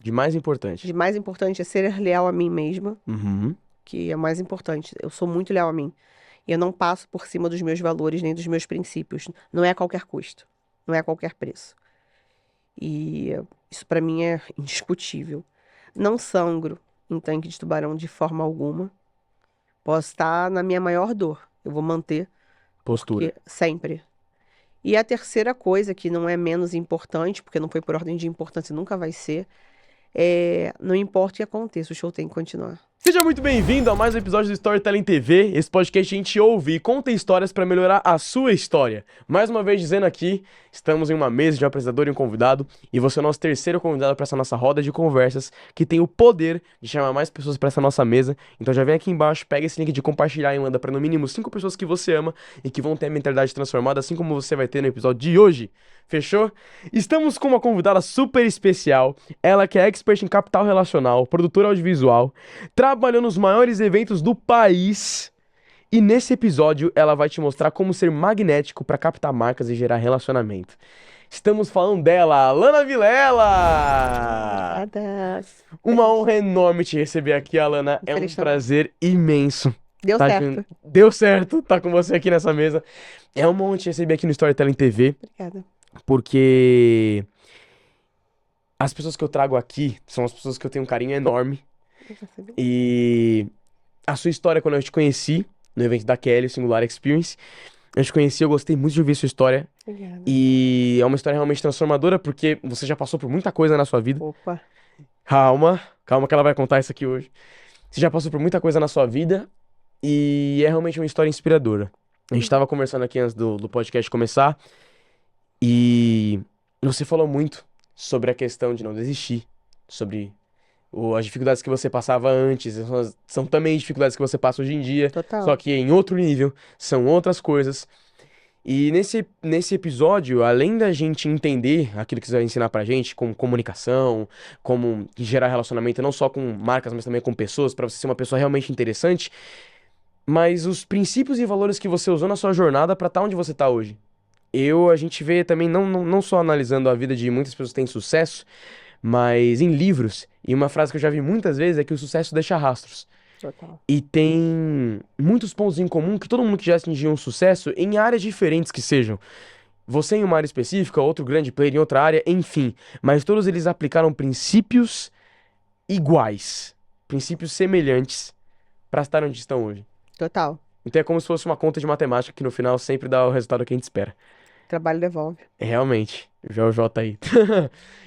De mais importante. De mais importante é ser leal a mim mesma, Uhum. que é mais importante. Eu sou muito leal a mim. E eu não passo por cima dos meus valores nem dos meus princípios. Não é a qualquer custo. Não é a qualquer preço. E isso pra mim é indiscutível. Não sangro em tanque de tubarão de forma alguma. Posso estar na minha maior dor. Eu vou manter, Postura. porque sempre. E a terceira coisa, que não é menos importante, porque não foi por ordem de importância, nunca vai ser, não importa o que aconteça, o show tem que continuar. Seja muito bem-vindo a mais um episódio do Storytelling TV. Esse podcast a gente ouve e conta histórias para melhorar a sua história. Mais uma vez dizendo aqui, estamos em uma mesa de um apresentador e um convidado, e você é o nosso terceiro convidado para essa nossa roda de conversas, que tem o poder de chamar mais pessoas para essa nossa mesa. Então já vem aqui embaixo, pega esse link de compartilhar e manda para no mínimo 5 pessoas que você ama e que vão ter a mentalidade transformada, assim como você vai ter no episódio de hoje. Fechou? Estamos com uma convidada super especial, ela que é expert em capital relacional, produtora audiovisual, trabalhou nos maiores eventos do país. E nesse episódio ela vai te mostrar como ser magnético para captar marcas e gerar relacionamento. Estamos falando dela, Alana Vilela! Obrigada. Uma honra enorme te receber aqui, Alana. É um Feliz também. prazer imenso. Deu Tá certo. Deu certo tá com você aqui nessa mesa. É uma honra te receber aqui no Storytelling TV, Obrigada. porque as pessoas que eu trago aqui são as pessoas que eu tenho um carinho enorme. Eu percebi. E a sua história, quando eu te conheci, no evento da Kelly, o Singular Experience, eu te conheci, eu gostei muito de ouvir sua história. Obrigada. E é uma história realmente transformadora, porque você já passou por muita coisa na sua vida. Opa. Calma, calma que ela vai contar isso aqui hoje. Você já passou por muita coisa na sua vida, e é realmente uma história inspiradora. A gente tava conversando aqui antes do podcast começar, e você falou muito sobre a questão de não desistir, sobre as dificuldades que você passava antes, são também dificuldades que você passa hoje em dia, Total. só que em outro nível, são outras coisas. E nesse episódio, além da gente entender aquilo que você vai ensinar pra gente, como comunicação, como gerar relacionamento não só com marcas, mas também com pessoas, pra você ser uma pessoa realmente interessante, mas os princípios e valores que você usou na sua jornada pra estar onde você tá hoje. A gente vê também, não só analisando a vida de muitas pessoas que têm sucesso, mas em livros. E uma frase que eu já vi muitas vezes é que o sucesso deixa rastros. Total. E tem muitos pontos em comum que todo mundo que já atingiu um sucesso, em áreas diferentes que sejam. Você em uma área específica, outro grande player em outra área, enfim. Mas todos eles aplicaram princípios iguais, princípios semelhantes para estar onde estão hoje. Total. Então é como se fosse uma conta de matemática que no final sempre dá o resultado que a gente espera. Trabalho devolve. Realmente, já o J aí.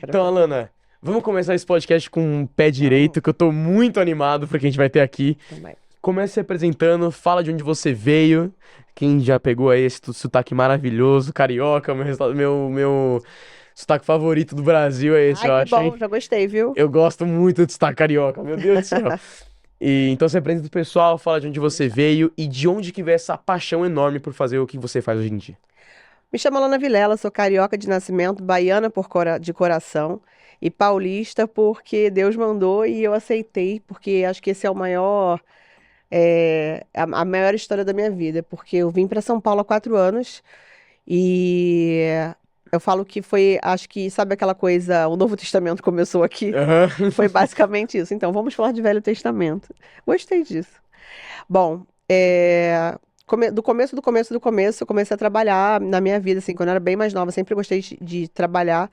Então, Alana, vamos começar esse podcast com o pé direito, que eu tô muito animado porque a gente vai ter aqui. Também. Comece se apresentando, fala de onde você veio. Quem já pegou aí esse sotaque maravilhoso, carioca, meu sotaque favorito do Brasil é esse, eu Ai, que acho, hein? bom, já gostei, viu? Eu gosto muito de sotaque carioca, meu Deus do céu. E então se apresenta pro pessoal, fala de onde você veio e de onde que veio essa paixão enorme por fazer o que você faz hoje em dia. Me chamo Alana Vilela, sou carioca de nascimento, baiana de coração e paulista porque Deus mandou e eu aceitei, porque acho que esse é o maior, a maior história da minha vida, porque eu vim para São Paulo há 4 anos e eu falo que foi, acho que, sabe aquela coisa, o Novo Testamento começou aqui? Aham. Foi basicamente isso. Então, vamos falar de Velho Testamento. Gostei disso. Bom, do começo, eu comecei a trabalhar na minha vida, assim, quando eu era bem mais nova, sempre gostei de trabalhar.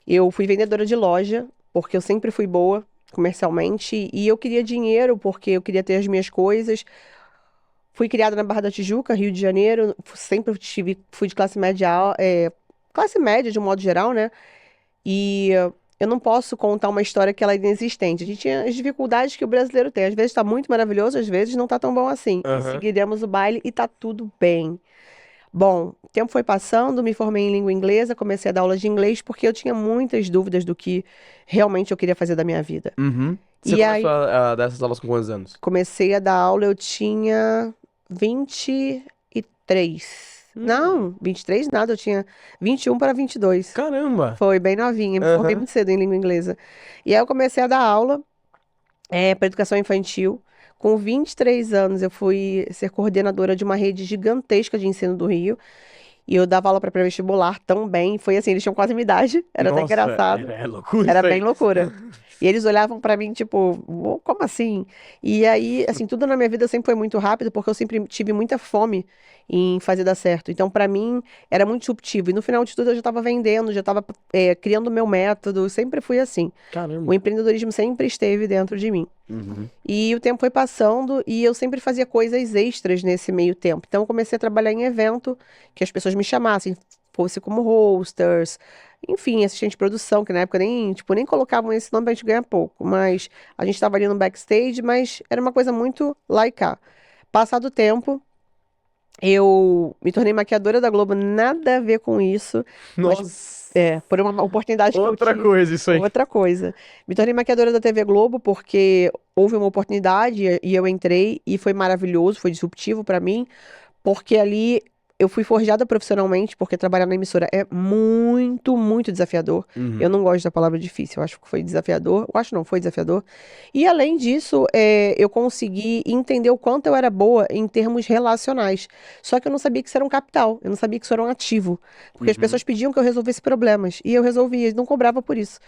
Eu fui vendedora de loja, porque eu sempre fui boa comercialmente, e eu queria dinheiro, porque eu queria ter as minhas coisas. Fui criada na Barra da Tijuca, Rio de Janeiro, sempre fui de classe média de um modo geral, né? E eu não posso contar uma história que ela é inexistente. A gente tinha as dificuldades que o brasileiro tem. Às vezes está muito maravilhoso, às vezes não está tão bom assim. E Aham. seguiremos o baile e tá tudo bem. Bom, o tempo foi passando, me formei em língua inglesa, comecei a dar aula de inglês porque eu tinha muitas dúvidas do que realmente eu queria fazer da minha vida. Uhum. Você E começou aí a dar essas aulas com quantos anos? comecei a dar aula, eu tinha 23. Não, 23 nada, eu tinha 21 para 22. Caramba! Foi bem novinha, me formei Aham. muito cedo em língua inglesa. E aí eu comecei a dar aula para educação infantil. Com 23 anos, eu fui ser coordenadora de uma rede gigantesca de ensino do Rio. E eu dava aula para pré-vestibular também. Foi assim, eles tinham quase a minha idade. Era até Nossa, engraçado. é loucura Era isso bem aí. loucura. E eles olhavam pra mim, tipo, "Ô, como assim?" E aí, assim, tudo na minha vida sempre foi muito rápido, porque eu sempre tive muita fome em fazer dar certo. Então, pra mim, era muito disruptivo. E no final de tudo, eu já estava vendendo, já estava criando o meu método. Sempre fui assim. O Caramba. empreendedorismo sempre esteve dentro de mim. Uhum. E o tempo foi passando e eu sempre fazia coisas extras nesse meio tempo. Então, eu comecei a trabalhar em evento que as pessoas me chamassem, fosse como hosters, enfim, assistente de produção, que na época nem, tipo, nem colocavam esse nome pra gente ganhar pouco. Mas a gente estava ali no backstage, mas era uma coisa muito lá e cá. Passado o tempo, eu me tornei maquiadora da Globo, nada a ver com isso, mas Nossa. por uma oportunidade que eu Outra tive. coisa isso aí. Outra coisa. Me tornei maquiadora da TV Globo porque houve uma oportunidade e eu entrei e foi maravilhoso, foi disruptivo para mim, porque ali eu fui forjada profissionalmente, porque trabalhar na emissora é muito, muito desafiador. Eu Uhum. não gosto da palavra difícil, eu acho que foi desafiador. Eu acho não, foi desafiador. E além disso, eu consegui entender o quanto eu era boa em termos relacionais. Só que eu não sabia que isso era um capital, eu não sabia que isso era um ativo. Porque as Uhum. pessoas pediam que eu resolvesse problemas. E eu resolvia, eles não cobrava por isso.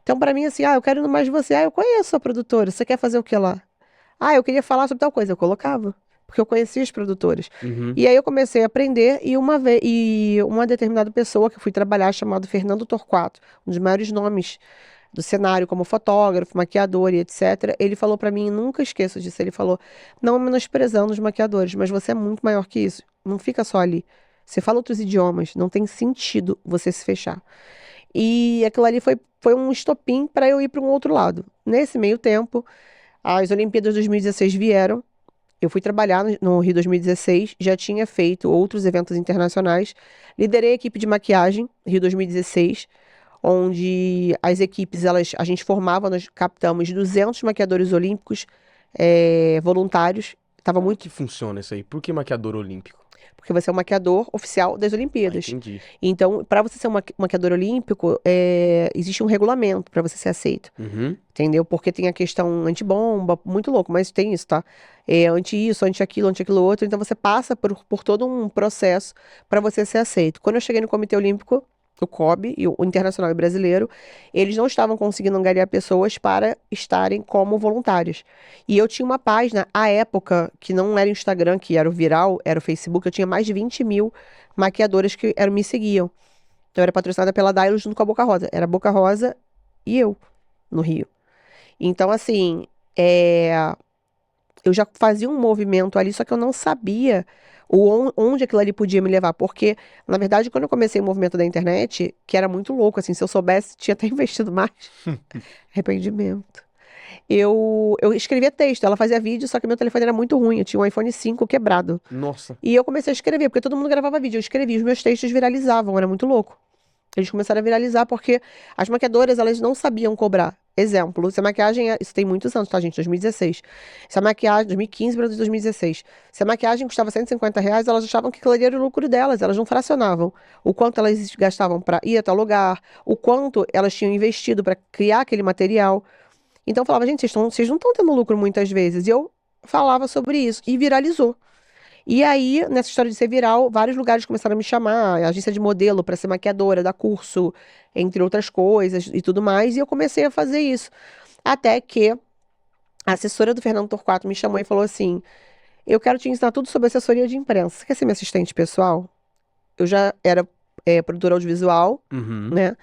Então, pra mim, assim, eu quero ir no Mais de Você. Eu conheço a produtora, você quer fazer o que lá? Eu queria falar sobre tal coisa, eu colocava, porque eu conhecia as produtoras. Uhum. E aí eu comecei a aprender e uma determinada pessoa que eu fui trabalhar, chamado Fernando Torquato, um dos maiores nomes do cenário como fotógrafo, maquiador e etc. Ele falou pra mim, nunca esqueço disso, ele falou: "Não menosprezando os maquiadores, mas você é muito maior que isso. Não fica só ali. Você fala outros idiomas, não tem sentido você se fechar." E aquilo ali foi um estopim para eu ir para um outro lado. Nesse meio tempo, as Olimpíadas 2016 vieram. Eu fui trabalhar no Rio 2016, já tinha feito outros eventos internacionais. Liderei a equipe de maquiagem Rio 2016, onde as equipes, a gente formava, nós captamos 200 maquiadores olímpicos voluntários. Tava Como muito, que funciona isso aí? Por que maquiador olímpico? porque você é o maquiador oficial das Ah, Olimpíadas. entendi. Então, para você ser um maquiador olímpico, existe um regulamento para você ser aceito. Uhum. Entendeu? Porque tem a questão antibomba, muito louco, mas tem isso, tá? Anti isso, anti aquilo outro. Então você passa por todo um processo para você ser aceito. Quando eu cheguei no Comitê Olímpico, o COB, e o Internacional e Brasileiro, eles não estavam conseguindo angariar pessoas para estarem como voluntários. E eu tinha uma página, à época, que não era o Instagram, que era o viral, era o Facebook, eu tinha mais de 20 mil maquiadoras que me seguiam. Então eu era patrocinada pela Dailo junto com a Boca Rosa. Era a Boca Rosa e eu, no Rio. Então, assim, eu já fazia um movimento ali, só que eu não sabia onde aquilo ali podia me levar. Porque, na verdade, quando eu comecei o movimento da internet, que era muito louco, assim, se eu soubesse, tinha até investido mais. Arrependimento. Eu escrevia texto, ela fazia vídeo, só que meu telefone era muito ruim, eu tinha um iPhone 5 quebrado. Nossa. E eu comecei a escrever, porque todo mundo gravava vídeo, eu escrevia, os meus textos viralizavam, era muito louco. Eles começaram a viralizar porque as maquiadoras, elas não sabiam cobrar. Exemplo, se a maquiagem, isso tem muitos anos, tá, gente? 2016. Se a maquiagem, 2015 para 2016. Se a maquiagem custava R$ 150, elas achavam que aquilo ali era o lucro delas, elas não fracionavam. O quanto elas gastavam para ir até o lugar, o quanto elas tinham investido para criar aquele material. Então eu falava, gente, vocês não estão tendo lucro muitas vezes. E eu falava sobre isso e viralizou. E aí, nessa história de ser viral, vários lugares começaram a me chamar, a agência de modelo para ser maquiadora, dar curso, entre outras coisas e tudo mais, e eu comecei a fazer isso. Até que a assessora do Fernando Torquato me chamou e falou assim: "Eu quero te ensinar tudo sobre assessoria de imprensa. Você quer ser minha assistente pessoal?" Eu já era produtora audiovisual, Uhum. né?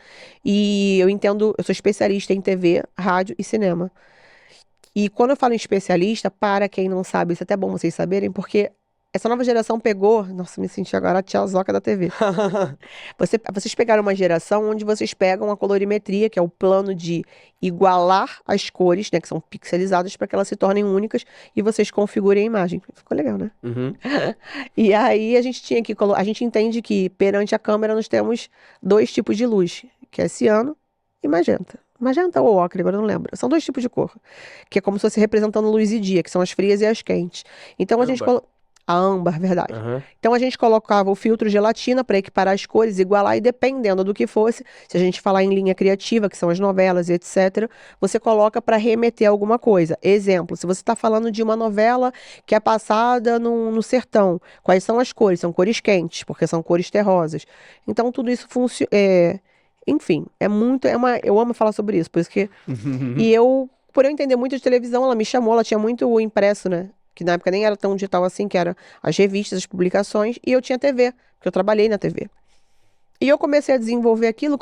E eu sou especialista em TV, rádio e cinema. E quando eu falo em especialista, para quem não sabe, isso é até bom vocês saberem, porque essa nova geração pegou. Nossa, me senti agora a tiazoca da TV. Vocês pegaram uma geração onde vocês pegam a colorimetria, que é o plano de igualar as cores, né, que são pixelizadas, para que elas se tornem únicas e vocês configurem a imagem. Ficou legal, né? Uhum. E aí a gente tinha que a gente entende que perante a câmera nós temos dois tipos de luz, que é ciano e magenta. Magenta ou ocre, agora eu não lembro. São dois tipos de cor, que é como se fosse representando luz e dia, que são as frias e as quentes. Então a gente Caramba. A âmbar, verdade. Aham. Então a gente colocava o filtro gelatina para equiparar as cores, igualar e dependendo do que fosse, se a gente falar em linha criativa, que são as novelas e etc., você coloca para remeter a alguma coisa. Exemplo, se você está falando de uma novela que é passada no sertão, quais são as cores? São cores quentes, porque são cores terrosas. Então tudo isso funciona. Enfim, eu amo falar sobre isso, por isso que. E eu, por eu entender muito de televisão, ela me chamou, ela tinha muito impresso, né? Que na época nem era tão digital assim, que era as revistas, as publicações, e eu tinha TV, porque eu trabalhei na TV. E eu comecei a desenvolver aquilo,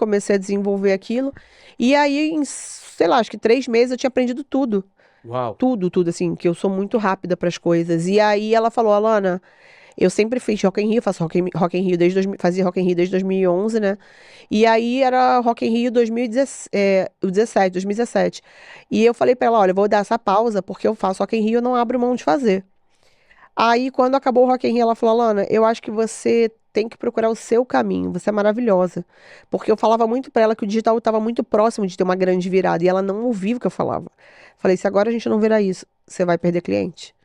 e aí, em, sei lá, acho que 3 meses eu tinha aprendido tudo. Uau. Tudo, assim, que eu sou muito rápida para as coisas. E aí ela falou, Alana, eu sempre fiz Rock in Rio, faço Rock in Rio desde fazia Rock in Rio desde 2011, né? E aí era Rock in Rio 2017. E eu falei pra ela, olha, eu vou dar essa pausa porque eu faço Rock in Rio, eu não abro mão de fazer. Aí quando acabou o Rock in Rio, ela falou, Alana, eu acho que você tem que procurar o seu caminho, você é maravilhosa. Porque eu falava muito pra ela que o digital estava muito próximo de ter uma grande virada e ela não ouvia o que eu falava. Falei, se agora a gente não virar isso, você vai perder cliente.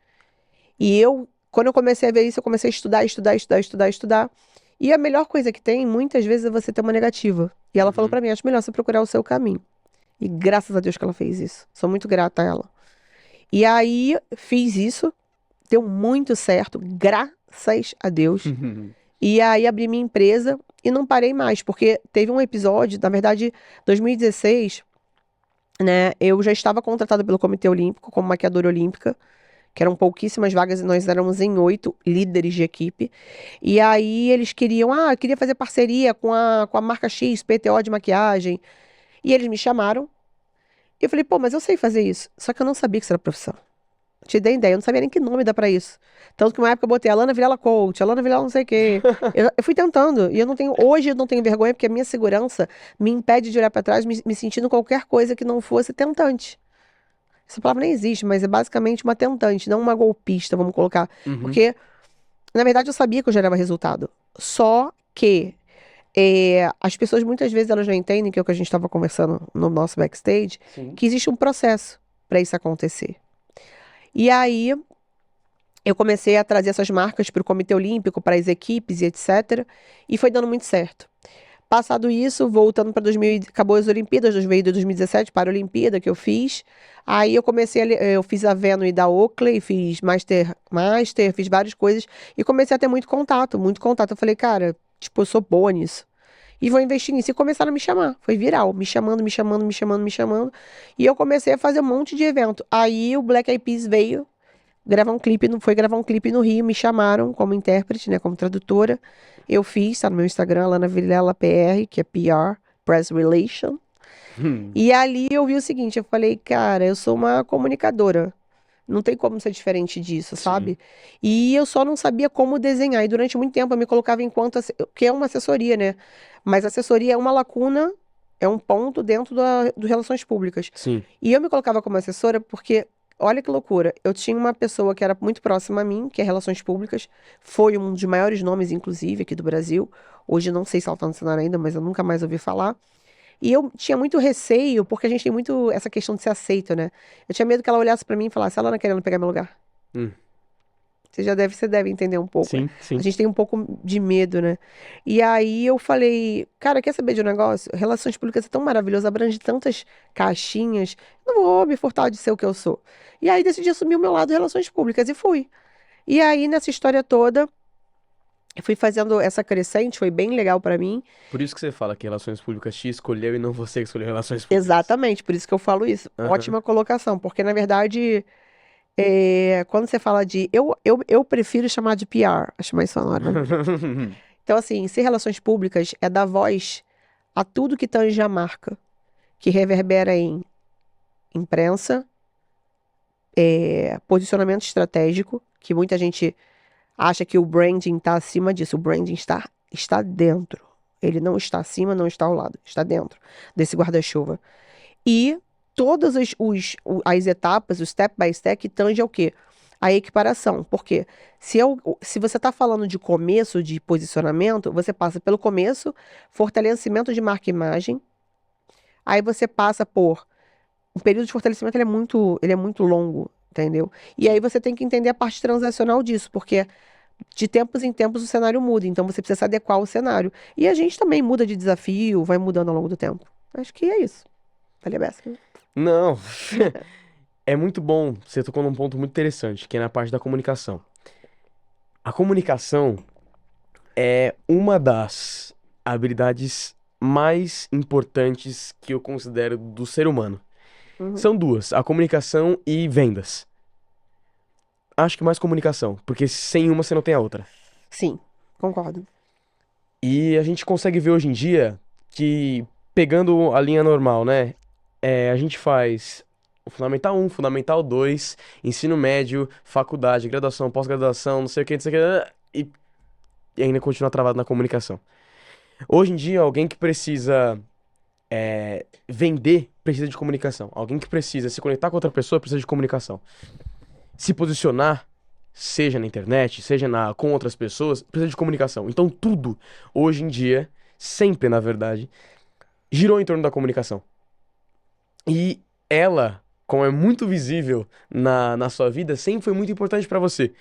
E eu, quando eu comecei a ver isso, eu comecei a estudar. E a melhor coisa que tem, muitas vezes, é você ter uma negativa. E ela falou Uhum. pra mim, acho melhor você procurar o seu caminho. E graças a Deus que ela fez isso. Sou muito grata a ela. E aí, fiz isso, deu muito certo, graças a Deus. E aí, abri minha empresa e não parei mais, porque teve um episódio, na verdade, 2016, né, eu já estava contratada pelo Comitê Olímpico como maquiadora olímpica, que eram pouquíssimas vagas e nós éramos em 8 líderes de equipe. E aí eles queriam, eu queria fazer parceria com a marca X, PTO de maquiagem. E eles me chamaram. E eu falei, pô, mas eu sei fazer isso. Só que eu não sabia que isso era profissão. Te dei ideia, eu não sabia nem que nome dá pra isso. Tanto que uma época eu botei Alana Vilela Coach, Alana Vilela não sei o quê. Eu fui tentando. E hoje eu não tenho vergonha, porque a minha segurança me impede de olhar pra trás, me sentindo qualquer coisa que não fosse tentante. Essa palavra nem existe, mas é basicamente uma tentante, não uma golpista, vamos colocar. Uhum. Porque, na verdade, eu sabia que eu gerava resultado. Só que as pessoas muitas vezes elas não entendem, que é o que a gente estava conversando no nosso backstage, Sim. que existe um processo para isso acontecer. E aí eu comecei a trazer essas marcas para o Comitê Olímpico, para as equipes e etc. E foi dando muito certo. Passado isso, voltando para 2000, acabou as Olimpíadas, veio de 2017 para a Olimpíada que eu fiz. Aí eu comecei, eu fiz a Venue da Oakley, fiz Master, fiz várias coisas e comecei a ter muito contato, muito contato. Eu falei, cara, tipo, eu sou boa nisso. E vou investir nisso. E começaram a me chamar. Foi viral, me chamando, me chamando, me chamando, me chamando. E eu comecei a fazer um monte de evento. Aí o Black Eyed Peas veio gravar um clipe, foi gravar um clipe no Rio, me chamaram como intérprete, né, como tradutora. Eu fiz, tá no meu Instagram, Lana Vilela PR, que é PR, Press Relation. E ali eu vi o seguinte, eu falei, cara, eu sou uma comunicadora. Não tem como ser diferente disso, Sim. sabe? E eu só não sabia como desenhar. E durante muito tempo eu me colocava enquanto, que é uma assessoria, né? Mas assessoria é uma lacuna, é um ponto dentro do Relações Públicas. Sim. E eu me colocava como assessora porque, olha que loucura, eu tinha uma pessoa que era muito próxima a mim, que é Relações Públicas, foi um dos maiores nomes, inclusive, aqui do Brasil. Hoje não sei se ela está no cenário ainda, mas eu nunca mais ouvi falar. E eu tinha muito receio, porque a gente tem muito essa questão de ser aceito, né? Eu tinha medo que ela olhasse pra mim e falasse, ela não querendo pegar meu lugar. Hum. Você deve entender um pouco, né? Sim, sim. A gente tem um pouco de medo, né? E aí eu falei, cara, quer saber de um negócio? Relações públicas é tão maravilhoso, abrange tantas caixinhas, não vou me furtar de ser o que eu sou. E aí decidi assumir o meu lado de relações públicas e fui. E aí nessa história toda, eu fui fazendo essa crescente, foi bem legal pra mim. Por isso que você fala que Relações Públicas te escolheu e não você que escolheu Relações Públicas. Exatamente, por isso que eu falo isso. Aham. Ótima colocação, porque na verdade, quando você fala de. Eu prefiro chamar de PR, acho mais sonoro, né? Então, assim, ser relações públicas é dar voz a tudo que tange a marca, que reverbera em imprensa, posicionamento estratégico, que muita gente acha que o branding está acima disso. O branding está dentro. Ele não está acima, não está ao lado, está dentro desse guarda-chuva. E todas as etapas, o step by step, que tange ao quê? A equiparação. Por quê? Se você está falando de começo de posicionamento, você passa pelo começo, fortalecimento de marca e imagem. Aí você passa por... O período de fortalecimento ele é muito longo. entendeu? E aí você tem que entender a parte transacional disso, porque de tempos em tempos o cenário muda, então você precisa se adequar ao cenário. E a gente também muda de desafio, vai mudando ao longo do tempo. Acho que é isso. Falei a beça. Não, é muito bom. Você tocou num ponto muito interessante, que é na parte da comunicação. A comunicação é uma das habilidades mais importantes que eu considero do ser humano. Uhum. São duas, a comunicação e vendas. Acho que mais comunicação, porque sem uma você não tem a outra. Sim, concordo. E a gente consegue ver hoje em dia que, pegando a linha normal, né? A gente faz o Fundamental 1, Fundamental 2, ensino médio, faculdade, graduação, pós-graduação, não sei o que, não sei o que, e ainda continua travado na comunicação. Hoje em dia, alguém que precisa vender precisa de comunicação. Alguém que precisa se conectar com outra pessoa precisa de comunicação. Se posicionar, seja na internet, seja com outras pessoas, precisa de comunicação. Então tudo, hoje em dia, sempre na verdade, girou em torno da comunicação. E ela, como é muito visível na sua vida, sempre foi muito importante pra você.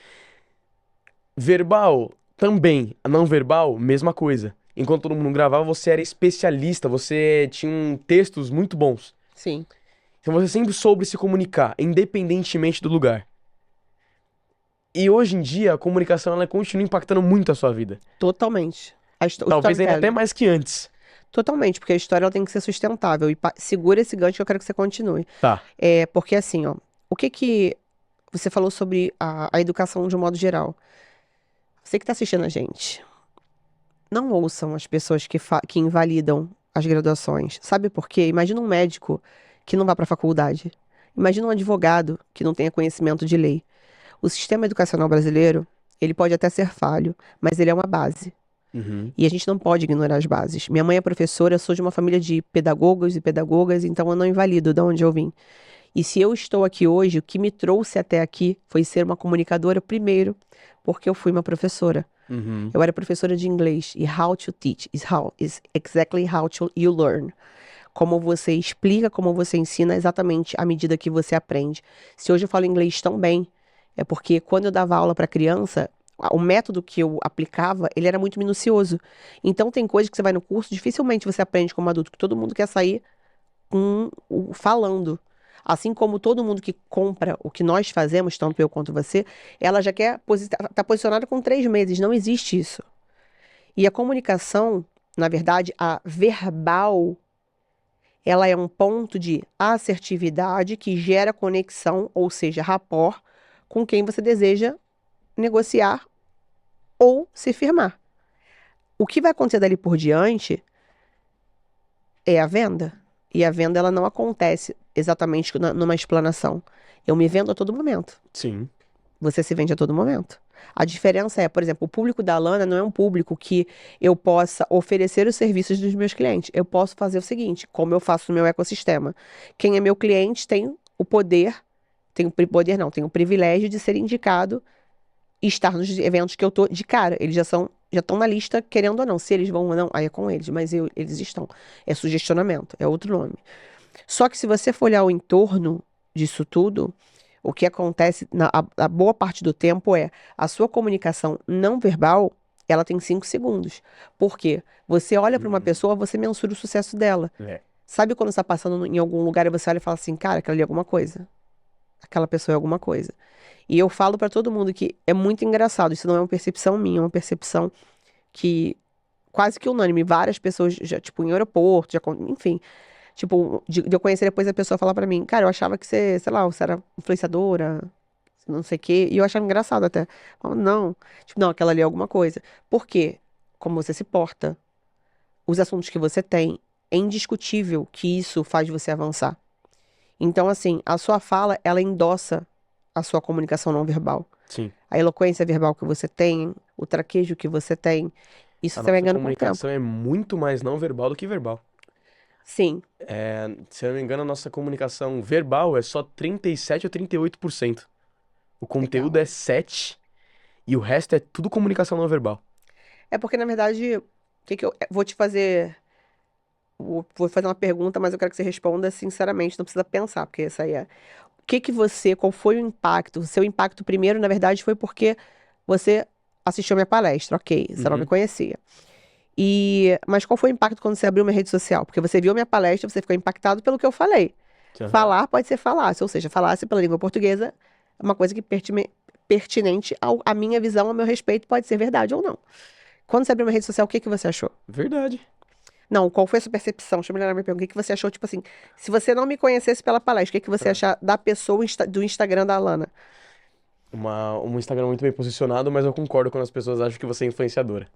Verbal, também. Não verbal, mesma coisa. Enquanto todo mundo gravava, você era especialista, você tinha textos muito bons. Sim, Então você sempre soube se comunicar, independentemente do lugar. E hoje em dia, a comunicação ela continua impactando muito a sua vida. totalmente. O Talvez ainda até storytelling. mais que antes. Totalmente, porque a história ela tem que ser sustentável. E segura esse gancho que eu quero que você continue. Tá. Porque assim, ó, o que que você falou sobre a educação de um modo geral? Você que está assistindo a gente, não ouçam as pessoas que invalidam as graduações. Sabe por quê? Imagina um médico que não vá para a faculdade. Imagina um advogado que não tenha conhecimento de lei. O sistema educacional brasileiro, ele pode até ser falho, mas ele é uma base. Uhum. E a gente não pode ignorar as bases. Minha mãe é professora, eu sou de uma família de pedagogos e pedagogas, então eu não invalido de onde eu vim. E se eu estou aqui hoje, o que me trouxe até aqui foi ser uma comunicadora primeiro, porque eu fui uma professora. Uhum. Eu era professora de inglês e how to teach is exactly how to you learn. Como você explica, como você ensina, exatamente à medida que você aprende. Se hoje eu falo inglês tão bem, é porque quando eu dava aula para criança, o método que eu aplicava, ele era muito minucioso. Então tem coisas que você vai no curso, dificilmente você aprende como adulto, que todo mundo quer sair falando. Assim como todo mundo que compra o que nós fazemos, tanto eu quanto você, ela já quer tá posicionada com 3 meses. Não existe isso. E a comunicação, na verdade, a verbal, ela é um ponto de assertividade que gera conexão, ou seja, rapport, com quem você deseja negociar ou se firmar. O que vai acontecer dali por diante é a venda. E a venda ela não acontece exatamente numa explanação. Eu me vendo a todo momento. Sim. Você se vende a todo momento. A diferença é, por exemplo, o público da Lana não é um público que eu possa oferecer os serviços dos meus clientes. Eu posso fazer o seguinte, como eu faço no meu ecossistema. Quem é meu cliente tem o poder, tem o privilégio de ser indicado e estar nos eventos que eu tô de cara. Eles já estão na lista, querendo ou não. Se eles vão ou não, aí é com eles, mas eles estão. É sugestionamento, é outro nome. Só que se você for olhar o entorno disso tudo, o que acontece a boa parte do tempo é a sua comunicação não verbal, ela tem 5 segundos. Por quê? Você olha para uma pessoa, você mensura o sucesso dela. É. Sabe quando você está passando em algum lugar e você olha e fala assim, cara, aquela ali é alguma coisa. Aquela pessoa é alguma coisa. E eu falo para todo mundo que é muito engraçado, isso não é uma percepção minha, é uma percepção que quase que unânime, várias pessoas já, tipo, em aeroporto, enfim, tipo, de eu conhecer depois a pessoa falar pra mim, cara, eu achava que você, sei lá, você era influenciadora, não sei o quê, e eu achava engraçado até. Eu falava, não, tipo, não, aquela ali é alguma coisa. Por quê? Como você se porta, os assuntos que você tem, é indiscutível que isso faz você avançar. Então, assim, a sua fala, ela endossa a sua comunicação não verbal. Sim. A eloquência verbal que você tem, o traquejo que você tem, isso A você vai nossa ganhando com o tempo. comunicação é muito mais não verbal do que verbal. Sim, Se eu não me engano, a nossa comunicação verbal é só 37 ou 38%. O conteúdo legal. é 7% e o resto é tudo comunicação não verbal. É porque, na verdade, o que que eu vou te fazer. Vou fazer uma pergunta, mas eu quero que você responda sinceramente, não precisa pensar, porque essa aí é. qual foi o impacto? O seu impacto primeiro, na verdade, foi porque você assistiu a minha palestra, ok, você não me conhecia. Mas qual foi o impacto quando você abriu minha rede social? Porque você viu a minha palestra, você ficou impactado pelo que eu falei. Uhum. Falar pode ser falácia, ou seja, falácia pela língua portuguesa é uma coisa que pertinente à minha visão, ao meu respeito, pode ser verdade ou não. Quando você abriu uma rede social, o que você achou? Verdade. Não, qual foi a sua percepção? Deixa eu melhorar minha pergunta. O que você achou, tipo assim, se você não me conhecesse pela palestra, o que você achar da pessoa do Instagram da Alana? Um Instagram muito bem posicionado, mas eu concordo quando as pessoas acham que você é influenciadora.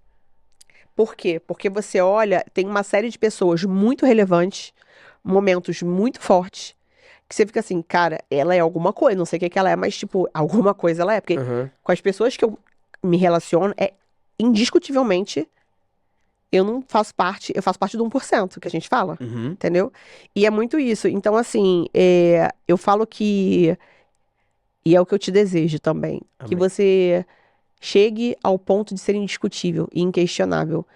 Por quê? Porque você olha, tem uma série de pessoas muito relevantes, momentos muito fortes, que você fica assim, cara, ela é alguma coisa, não sei o que que ela é, mas tipo, alguma coisa ela é. Porque Uhum. com as pessoas que eu me relaciono, indiscutivelmente, eu faço parte do 1% que a gente fala, Uhum. entendeu? E é muito isso. Então, assim, eu falo que, e é o que eu te desejo também, que Amém. você chegue ao ponto de ser indiscutível e inquestionável.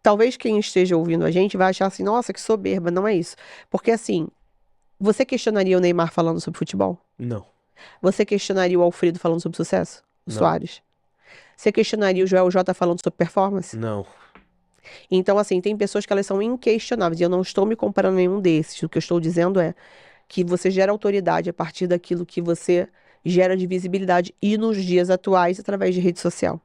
Talvez quem esteja ouvindo a gente vai achar assim, nossa, que soberba, não é isso. Porque assim, você questionaria o Neymar falando sobre futebol? Não. Você questionaria o Alfredo falando sobre sucesso? O Não. Soares? Você questionaria o Joel J falando sobre performance? Não. Então, assim, tem pessoas que elas são inquestionáveis. E eu não estou me comparando a nenhum desses. O que eu estou dizendo é que você gera autoridade a partir daquilo que você gera de visibilidade e nos dias atuais através de rede social.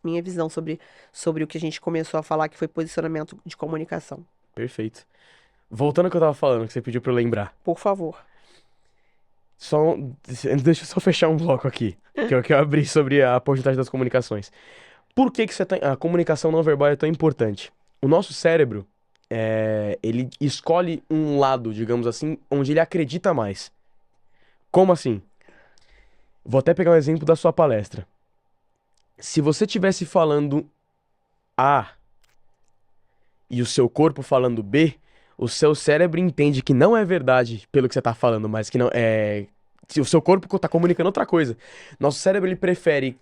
Minha visão sobre o que a gente começou a falar, que foi posicionamento de comunicação. Perfeito. Voltando ao que eu tava falando, que você pediu pra eu lembrar. Por favor. Deixa eu só fechar um bloco aqui, que eu abri sobre a porcentagem das comunicações. Por que que a comunicação não verbal é tão importante? O nosso cérebro, ele escolhe um lado, digamos assim, onde ele acredita mais. Como assim? Vou até pegar um exemplo da sua palestra. Se você estivesse falando A e o seu corpo falando B, o seu cérebro entende que não é verdade pelo que você tá falando, mas que não é. Se o seu corpo tá comunicando outra coisa. Nosso cérebro ele prefere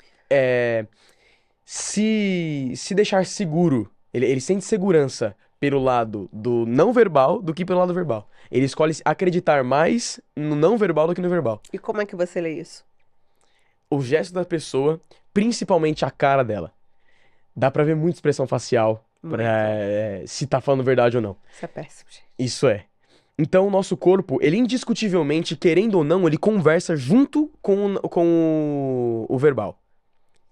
se deixar seguro. Ele sente segurança pelo lado do não verbal do que pelo lado verbal. Ele escolhe acreditar mais no não verbal do que no verbal. E como é que você lê isso? O gesto da pessoa, principalmente a cara dela. Dá pra ver muita expressão facial se tá falando verdade ou não. Isso é péssimo, gente. Isso é. Então, o nosso corpo, ele indiscutivelmente, querendo ou não, ele conversa junto com o verbal.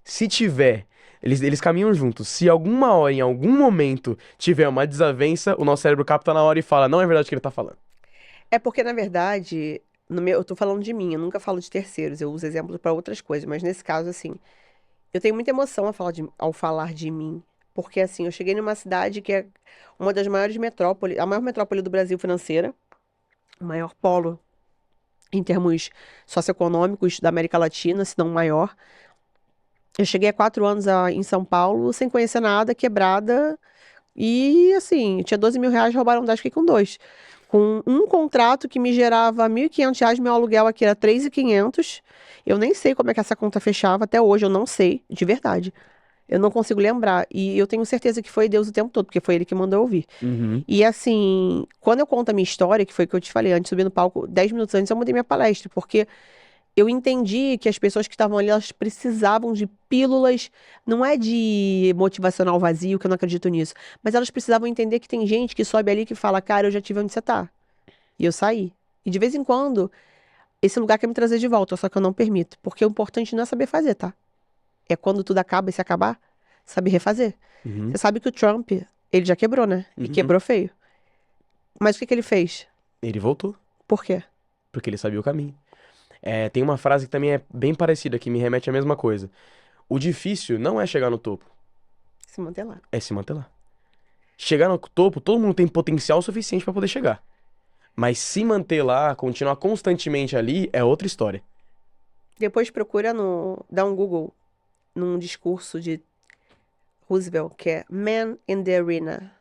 Se tiver, eles caminham juntos. Se alguma hora, em algum momento, tiver uma desavença, o nosso cérebro capta na hora e fala, não é verdade o que ele tá falando. É porque, na verdade, eu tô falando de mim, eu nunca falo de terceiros, eu uso exemplos para outras coisas, mas nesse caso, assim, eu tenho muita emoção ao falar de mim. Porque, assim, eu cheguei numa cidade que é uma das maiores metrópoles, a maior metrópole do Brasil financeira, o maior polo em termos socioeconômicos da América Latina, se não o maior. Eu cheguei há 4 anos em São Paulo, sem conhecer nada, quebrada, e, assim, tinha 12 mil reais, roubaram 10, fiquei com 2. Com um contrato que me gerava R$ 1.500, meu aluguel aqui era 3.500. Eu nem sei como é que essa conta fechava, até hoje eu não sei, de verdade. Eu não consigo lembrar. E eu tenho certeza que foi Deus o tempo todo, porque foi ele que mandou eu ouvir. Uhum. E assim, quando eu conto a minha história, que foi o que eu te falei antes, de subir no palco, 10 minutos antes, eu mudei minha palestra, porque eu entendi que as pessoas que estavam ali, elas precisavam de pílulas, não é de motivacional vazio, que eu não acredito nisso, mas elas precisavam entender que tem gente que sobe ali que fala, cara, eu já tive onde você tá. E eu saí. E de vez em quando, esse lugar quer me trazer de volta, só que eu não permito, porque o importante não é saber fazer, tá? É quando tudo acaba e se acabar, sabe refazer. Uhum. Você sabe que o Trump, ele já quebrou, né? E Uhum. quebrou feio. Mas o que ele fez? Ele voltou, Por quê? porque ele sabia o caminho. Tem uma frase que também é bem parecida, que me remete à mesma coisa. O difícil não é chegar no topo, Se manter lá. é se manter lá. Chegar no topo, todo mundo tem potencial suficiente pra poder chegar. Mas se manter lá, continuar constantemente ali, é outra história. Depois procura dá um Google num discurso de Roosevelt, que é Man in the Arena.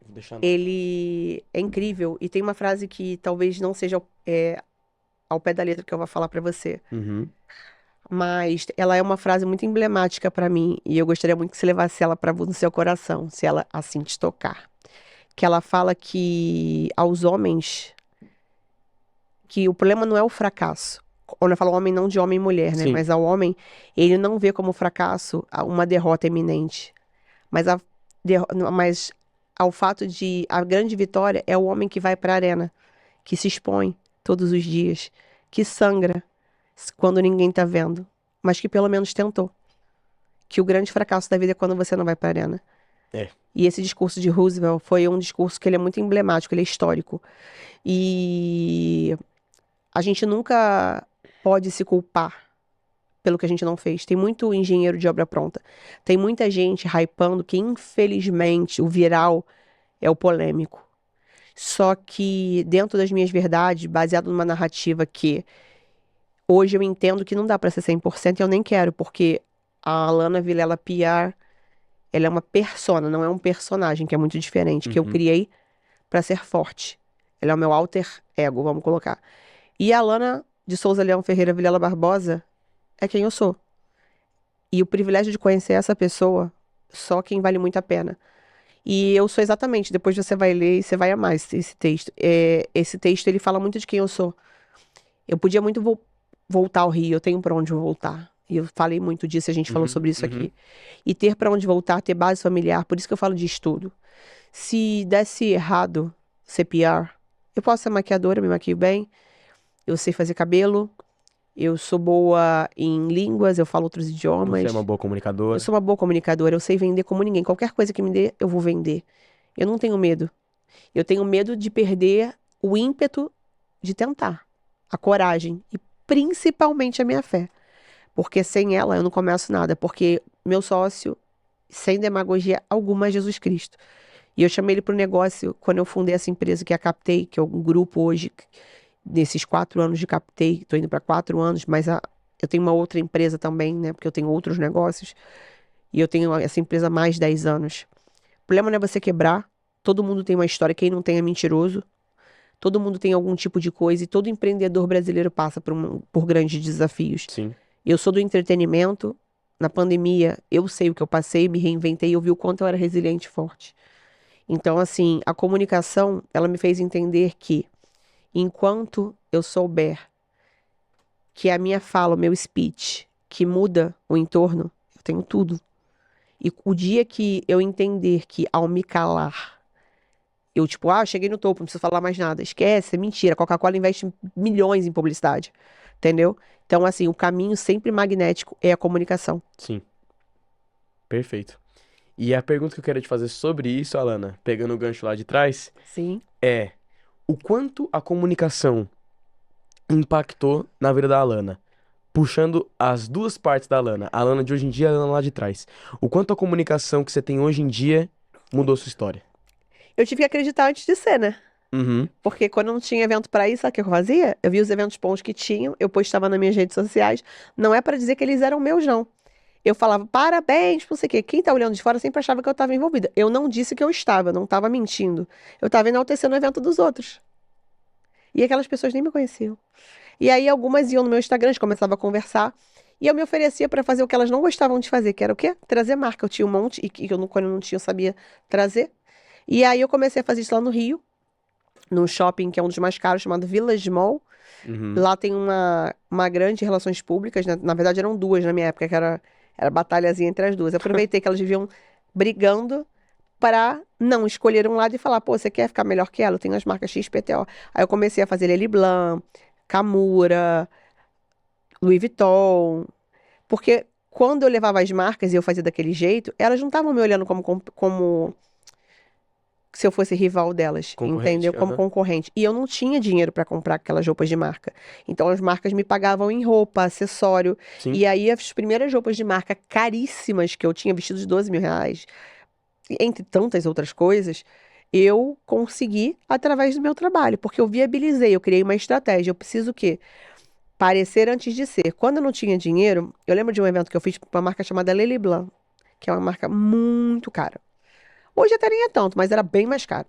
Vou deixar. Ele é incrível. E tem uma frase que talvez não seja ao pé da letra que eu vou falar pra você. Uhum. Mas ela é uma frase muito emblemática pra mim. E eu gostaria muito que você levasse ela no seu coração, se ela assim te tocar. Que ela fala que aos homens que o problema não é o fracasso. Quando eu falo homem, não de homem e mulher, né? Sim. Mas ao homem, ele não vê como fracasso uma derrota iminente. Mas, mas ao fato de a grande vitória é o homem que vai para a arena, que se expõe todos os dias, que sangra quando ninguém tá vendo, mas que pelo menos tentou. Que o grande fracasso da vida é quando você não vai para a arena. É. E esse discurso de Roosevelt foi um discurso que ele é muito emblemático, ele é histórico. E a gente nunca pode se culpar pelo que a gente não fez. Tem muito engenheiro de obra pronta. Tem muita gente hypando que, infelizmente, o viral é o polêmico. Só que, dentro das minhas verdades, baseado numa narrativa que hoje eu entendo que não dá pra ser 100% e eu nem quero, porque a Alana Vilela Piar, ela é uma persona, não é um personagem, que é muito diferente, que eu Uhum. criei pra ser forte. Ela é o meu alter ego, vamos colocar. E a Alana de Souza Leão Ferreira Vilela Barbosa é quem eu sou. E o privilégio de conhecer essa pessoa, só quem vale muito a pena. E eu sou exatamente, depois você vai ler e você vai amar esse texto. Esse texto, ele fala muito de quem eu sou. Eu podia muito voltar ao Rio, eu tenho pra onde voltar. E eu falei muito disso, a gente falou sobre isso aqui. E ter pra onde voltar, ter base familiar, por isso que eu falo de estudo. Se desse errado ser PR, eu posso ser maquiadora, me maquio bem, eu sei fazer cabelo, eu sou boa em línguas, eu falo outros idiomas. Você é uma boa Eu comunicadora. sou uma boa comunicadora, eu sei vender como ninguém. Qualquer coisa que me dê, eu vou vender. Eu não tenho medo. Eu tenho medo de perder o ímpeto de tentar, a coragem e principalmente a minha fé. Porque sem ela eu não começo nada. Porque meu sócio, sem demagogia alguma, é Jesus Cristo. E eu chamei ele para o negócio quando eu fundei essa empresa que é a Captei, que é um grupo hoje, nesses 4 anos de Captei, estou indo para 4 anos, mas eu tenho uma outra empresa também, né? Porque eu tenho outros negócios. E eu tenho essa empresa há mais de 10 anos. O problema não é você quebrar. Todo mundo tem uma história. Quem não tem é mentiroso. Todo mundo tem algum tipo de coisa. E todo empreendedor brasileiro passa por grandes desafios. Sim. Eu sou do entretenimento. Na pandemia, eu sei o que eu passei, me reinventei. Eu vi o quanto eu era resiliente e forte. Então, assim, a comunicação, ela me fez entender que, enquanto eu souber que a minha fala, o meu speech, que muda o entorno, eu tenho tudo. E o dia que eu entender que, ao me calar, eu tipo, cheguei no topo, não preciso falar mais nada. Esquece, é mentira. A Coca-Cola investe milhões em publicidade, entendeu? Então, assim, o caminho sempre magnético é a comunicação. Sim. Perfeito. E a pergunta que eu quero te fazer sobre isso, Alana, pegando o gancho lá de trás, Sim. é o quanto a comunicação impactou na vida da Alana? Puxando as duas partes da Alana, a Alana de hoje em dia e a Alana lá de trás. O quanto a comunicação que você tem hoje em dia mudou sua história? Eu tive que acreditar antes de ser, né? Uhum. Porque quando não tinha evento pra ir, sabe o que eu fazia? Eu via os eventos bons que tinham, eu postava nas minhas redes sociais. Não é pra dizer que eles eram meus, não. Eu falava, parabéns, não sei o quê. Quem tá olhando de fora sempre achava que eu estava envolvida. Eu não disse que eu estava, eu não estava mentindo. Eu estava enaltecendo o evento dos outros. E aquelas pessoas nem me conheciam. E aí algumas iam no meu Instagram, a gente começava a conversar. E eu me oferecia pra fazer o que elas não gostavam de fazer, que era o quê? Trazer marca. Eu tinha um monte, e que quando eu não tinha, eu sabia trazer. E aí eu comecei a fazer isso lá no Rio, num shopping que é um dos mais caros, chamado Village Mall. Uhum. Lá tem uma grande relações públicas, né? Na verdade eram duas na minha época, que era batalhazinha entre as duas. Eu aproveitei que elas viviam brigando para não escolher um lado e falar, pô, você quer ficar melhor que ela? Eu tenho as marcas XPTO. Aí eu comecei a fazer Lely Blanc, Camura, Louis Vuitton, porque quando eu levava as marcas e eu fazia daquele jeito, elas não estavam me olhando como se eu fosse rival delas, Concorrente, entendeu? Como aham. concorrente. E eu não tinha dinheiro para comprar aquelas roupas de marca. Então as marcas me pagavam em roupa, acessório. Sim. E aí as primeiras roupas de marca caríssimas que eu tinha, vestidos de 12 mil reais, entre tantas outras coisas, eu consegui através do meu trabalho, porque eu viabilizei, eu criei uma estratégia. Eu preciso o quê? Parecer antes de ser. Quando eu não tinha dinheiro, eu lembro de um evento que eu fiz para uma marca chamada Lely Blanc, que é uma marca muito cara. Hoje até nem é tanto, mas era bem mais caro.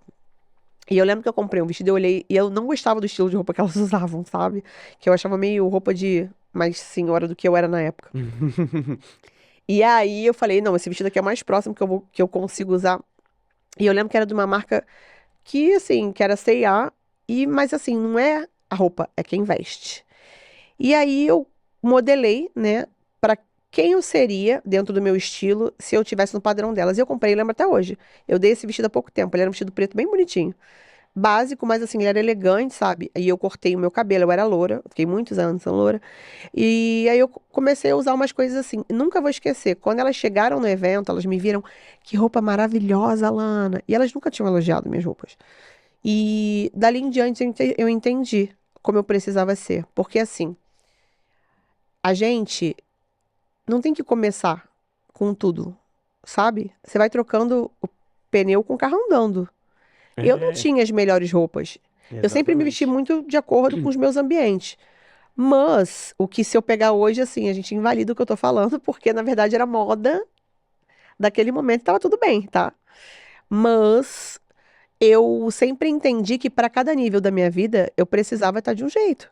E eu lembro que eu comprei um vestido, eu olhei, e eu não gostava do estilo de roupa que elas usavam, sabe? Que eu achava meio roupa de mais senhora do que eu era na época. E aí eu falei, não, esse vestido aqui é o mais próximo que eu consigo usar. E eu lembro que era de uma marca que, assim, que era C&A, mas assim, não é a roupa é quem veste. E aí eu modelei, né, para quem eu seria dentro do meu estilo se eu tivesse no padrão delas. E eu comprei, lembro até hoje. Eu dei esse vestido há pouco tempo. Ele era um vestido preto bem bonitinho. Básico, mas assim, ele era elegante, sabe? E eu cortei o meu cabelo, eu era loura, fiquei muitos anos sendo loura. E aí eu comecei a usar umas coisas assim. Nunca vou esquecer, quando elas chegaram no evento, elas me viram, que roupa maravilhosa, Lana. E elas nunca tinham elogiado minhas roupas. E dali em diante eu entendi como eu precisava ser. Porque assim, a gente não tem que começar com tudo, sabe? Você vai trocando o pneu com o carro andando. Eu não É, tinha as melhores roupas. Eu sempre me vesti exatamente. muito de acordo com os meus ambientes. Mas, o que se eu pegar hoje, assim, a gente invalida o que eu tô falando, porque na verdade era moda daquele momento, tava tudo bem, tá? Mas eu sempre entendi que para cada nível da minha vida, eu precisava estar de um jeito.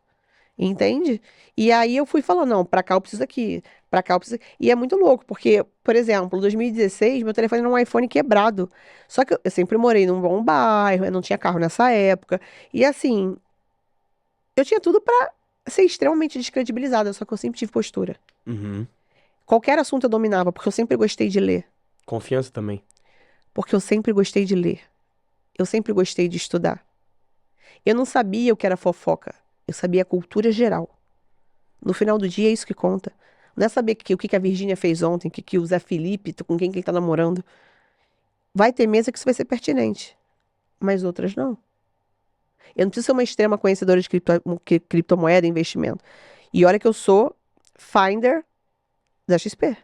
Entende? E aí eu fui falando, não, pra cá eu preciso aqui, pra cá eu preciso. E é muito louco, porque, por exemplo, em 2016, meu telefone era um iPhone quebrado. Só que eu sempre morei num bom bairro, eu não tinha carro nessa época. E assim, eu tinha tudo pra ser extremamente descredibilizada, só que eu sempre tive postura. Uhum. Qualquer assunto eu dominava, porque eu sempre gostei de ler. Confiança também. Porque eu sempre gostei de ler. Eu sempre gostei de estudar. Eu não sabia o que era fofoca. Eu sabia a cultura geral. No final do dia é isso que conta. Não é saber o que a Virgínia fez ontem, que o Zé Felipe, com quem que ele tá namorando. Vai ter mesa que isso vai ser pertinente, mas outras não. Eu não preciso ser uma extrema conhecedora de criptomoeda e investimento. E olha que eu sou finder da XP.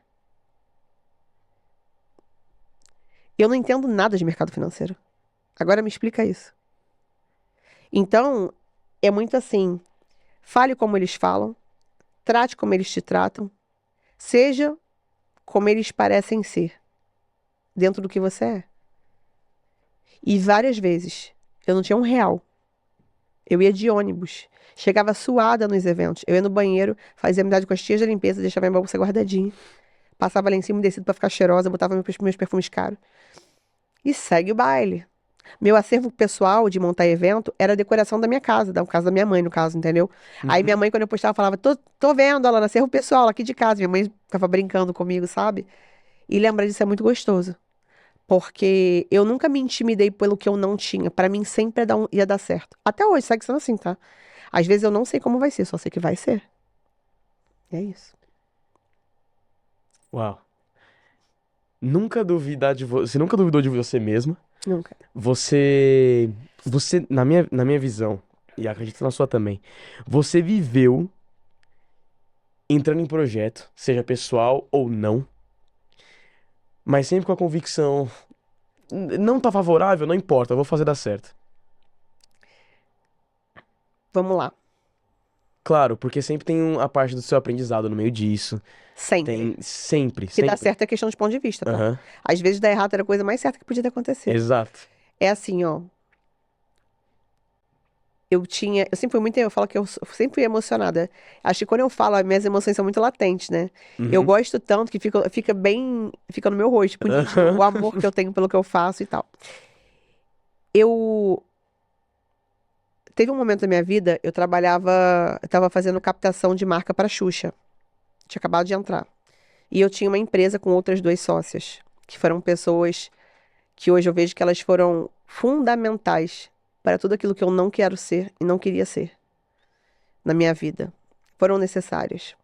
Eu não entendo nada de mercado financeiro. Agora me explica isso. Então, é muito assim, fale como eles falam, trate como eles te tratam, seja como eles parecem ser, dentro do que você é. E várias vezes eu não tinha um real. Eu ia de ônibus. Chegava suada nos eventos. Eu ia no banheiro, fazia amizade com as tias da limpeza, deixava minha bolsa guardadinha. Passava lá em cima, descido pra ficar cheirosa, botava meus perfumes caros. E segue o baile. Meu acervo pessoal de montar evento era a decoração da minha casa, da casa da minha mãe, no caso, entendeu? Aí minha Uhum. mãe, quando eu postava, falava, tô vendo, ela, acervo pessoal aqui de casa. Minha mãe ficava brincando comigo, sabe? E lembrar disso é muito gostoso. Porque eu nunca me intimidei pelo que eu não tinha. Pra mim sempre ia dar certo. Até hoje, segue sendo assim, tá? Às vezes eu não sei como vai ser, só sei que vai ser. E é isso. Uau. Nunca duvidar de você. Você nunca duvidou de você mesma. Nunca. Você. Você, na minha visão, e acredito na sua também, você viveu entrando em projeto, seja pessoal ou não, mas sempre com a convicção. Não tá favorável, não importa, eu vou fazer dar certo. Vamos lá. Claro, porque sempre tem a parte do seu aprendizado no meio disso. Sempre. Tem sempre, Que dá sempre. certo é questão de ponto de vista, tá? Aham, Às vezes dar errado era a coisa mais certa que podia ter acontecido. exato. É assim, ó. Eu sempre fui muito, eu falo que sempre fui emocionada. Acho que quando eu falo, as minhas emoções são muito latentes, né? Eu Uhum. gosto tanto que fica no meu rosto, tipo, nítido, o amor que eu tenho pelo que eu faço e tal. Eu, teve um momento da minha vida, eu tava fazendo captação de marca pra Xuxa. Tinha acabado de entrar. E eu tinha uma empresa com outras duas sócias, que foram pessoas que hoje eu vejo que elas foram fundamentais para tudo aquilo que eu não quero ser e não queria ser na minha vida. Foram necessárias.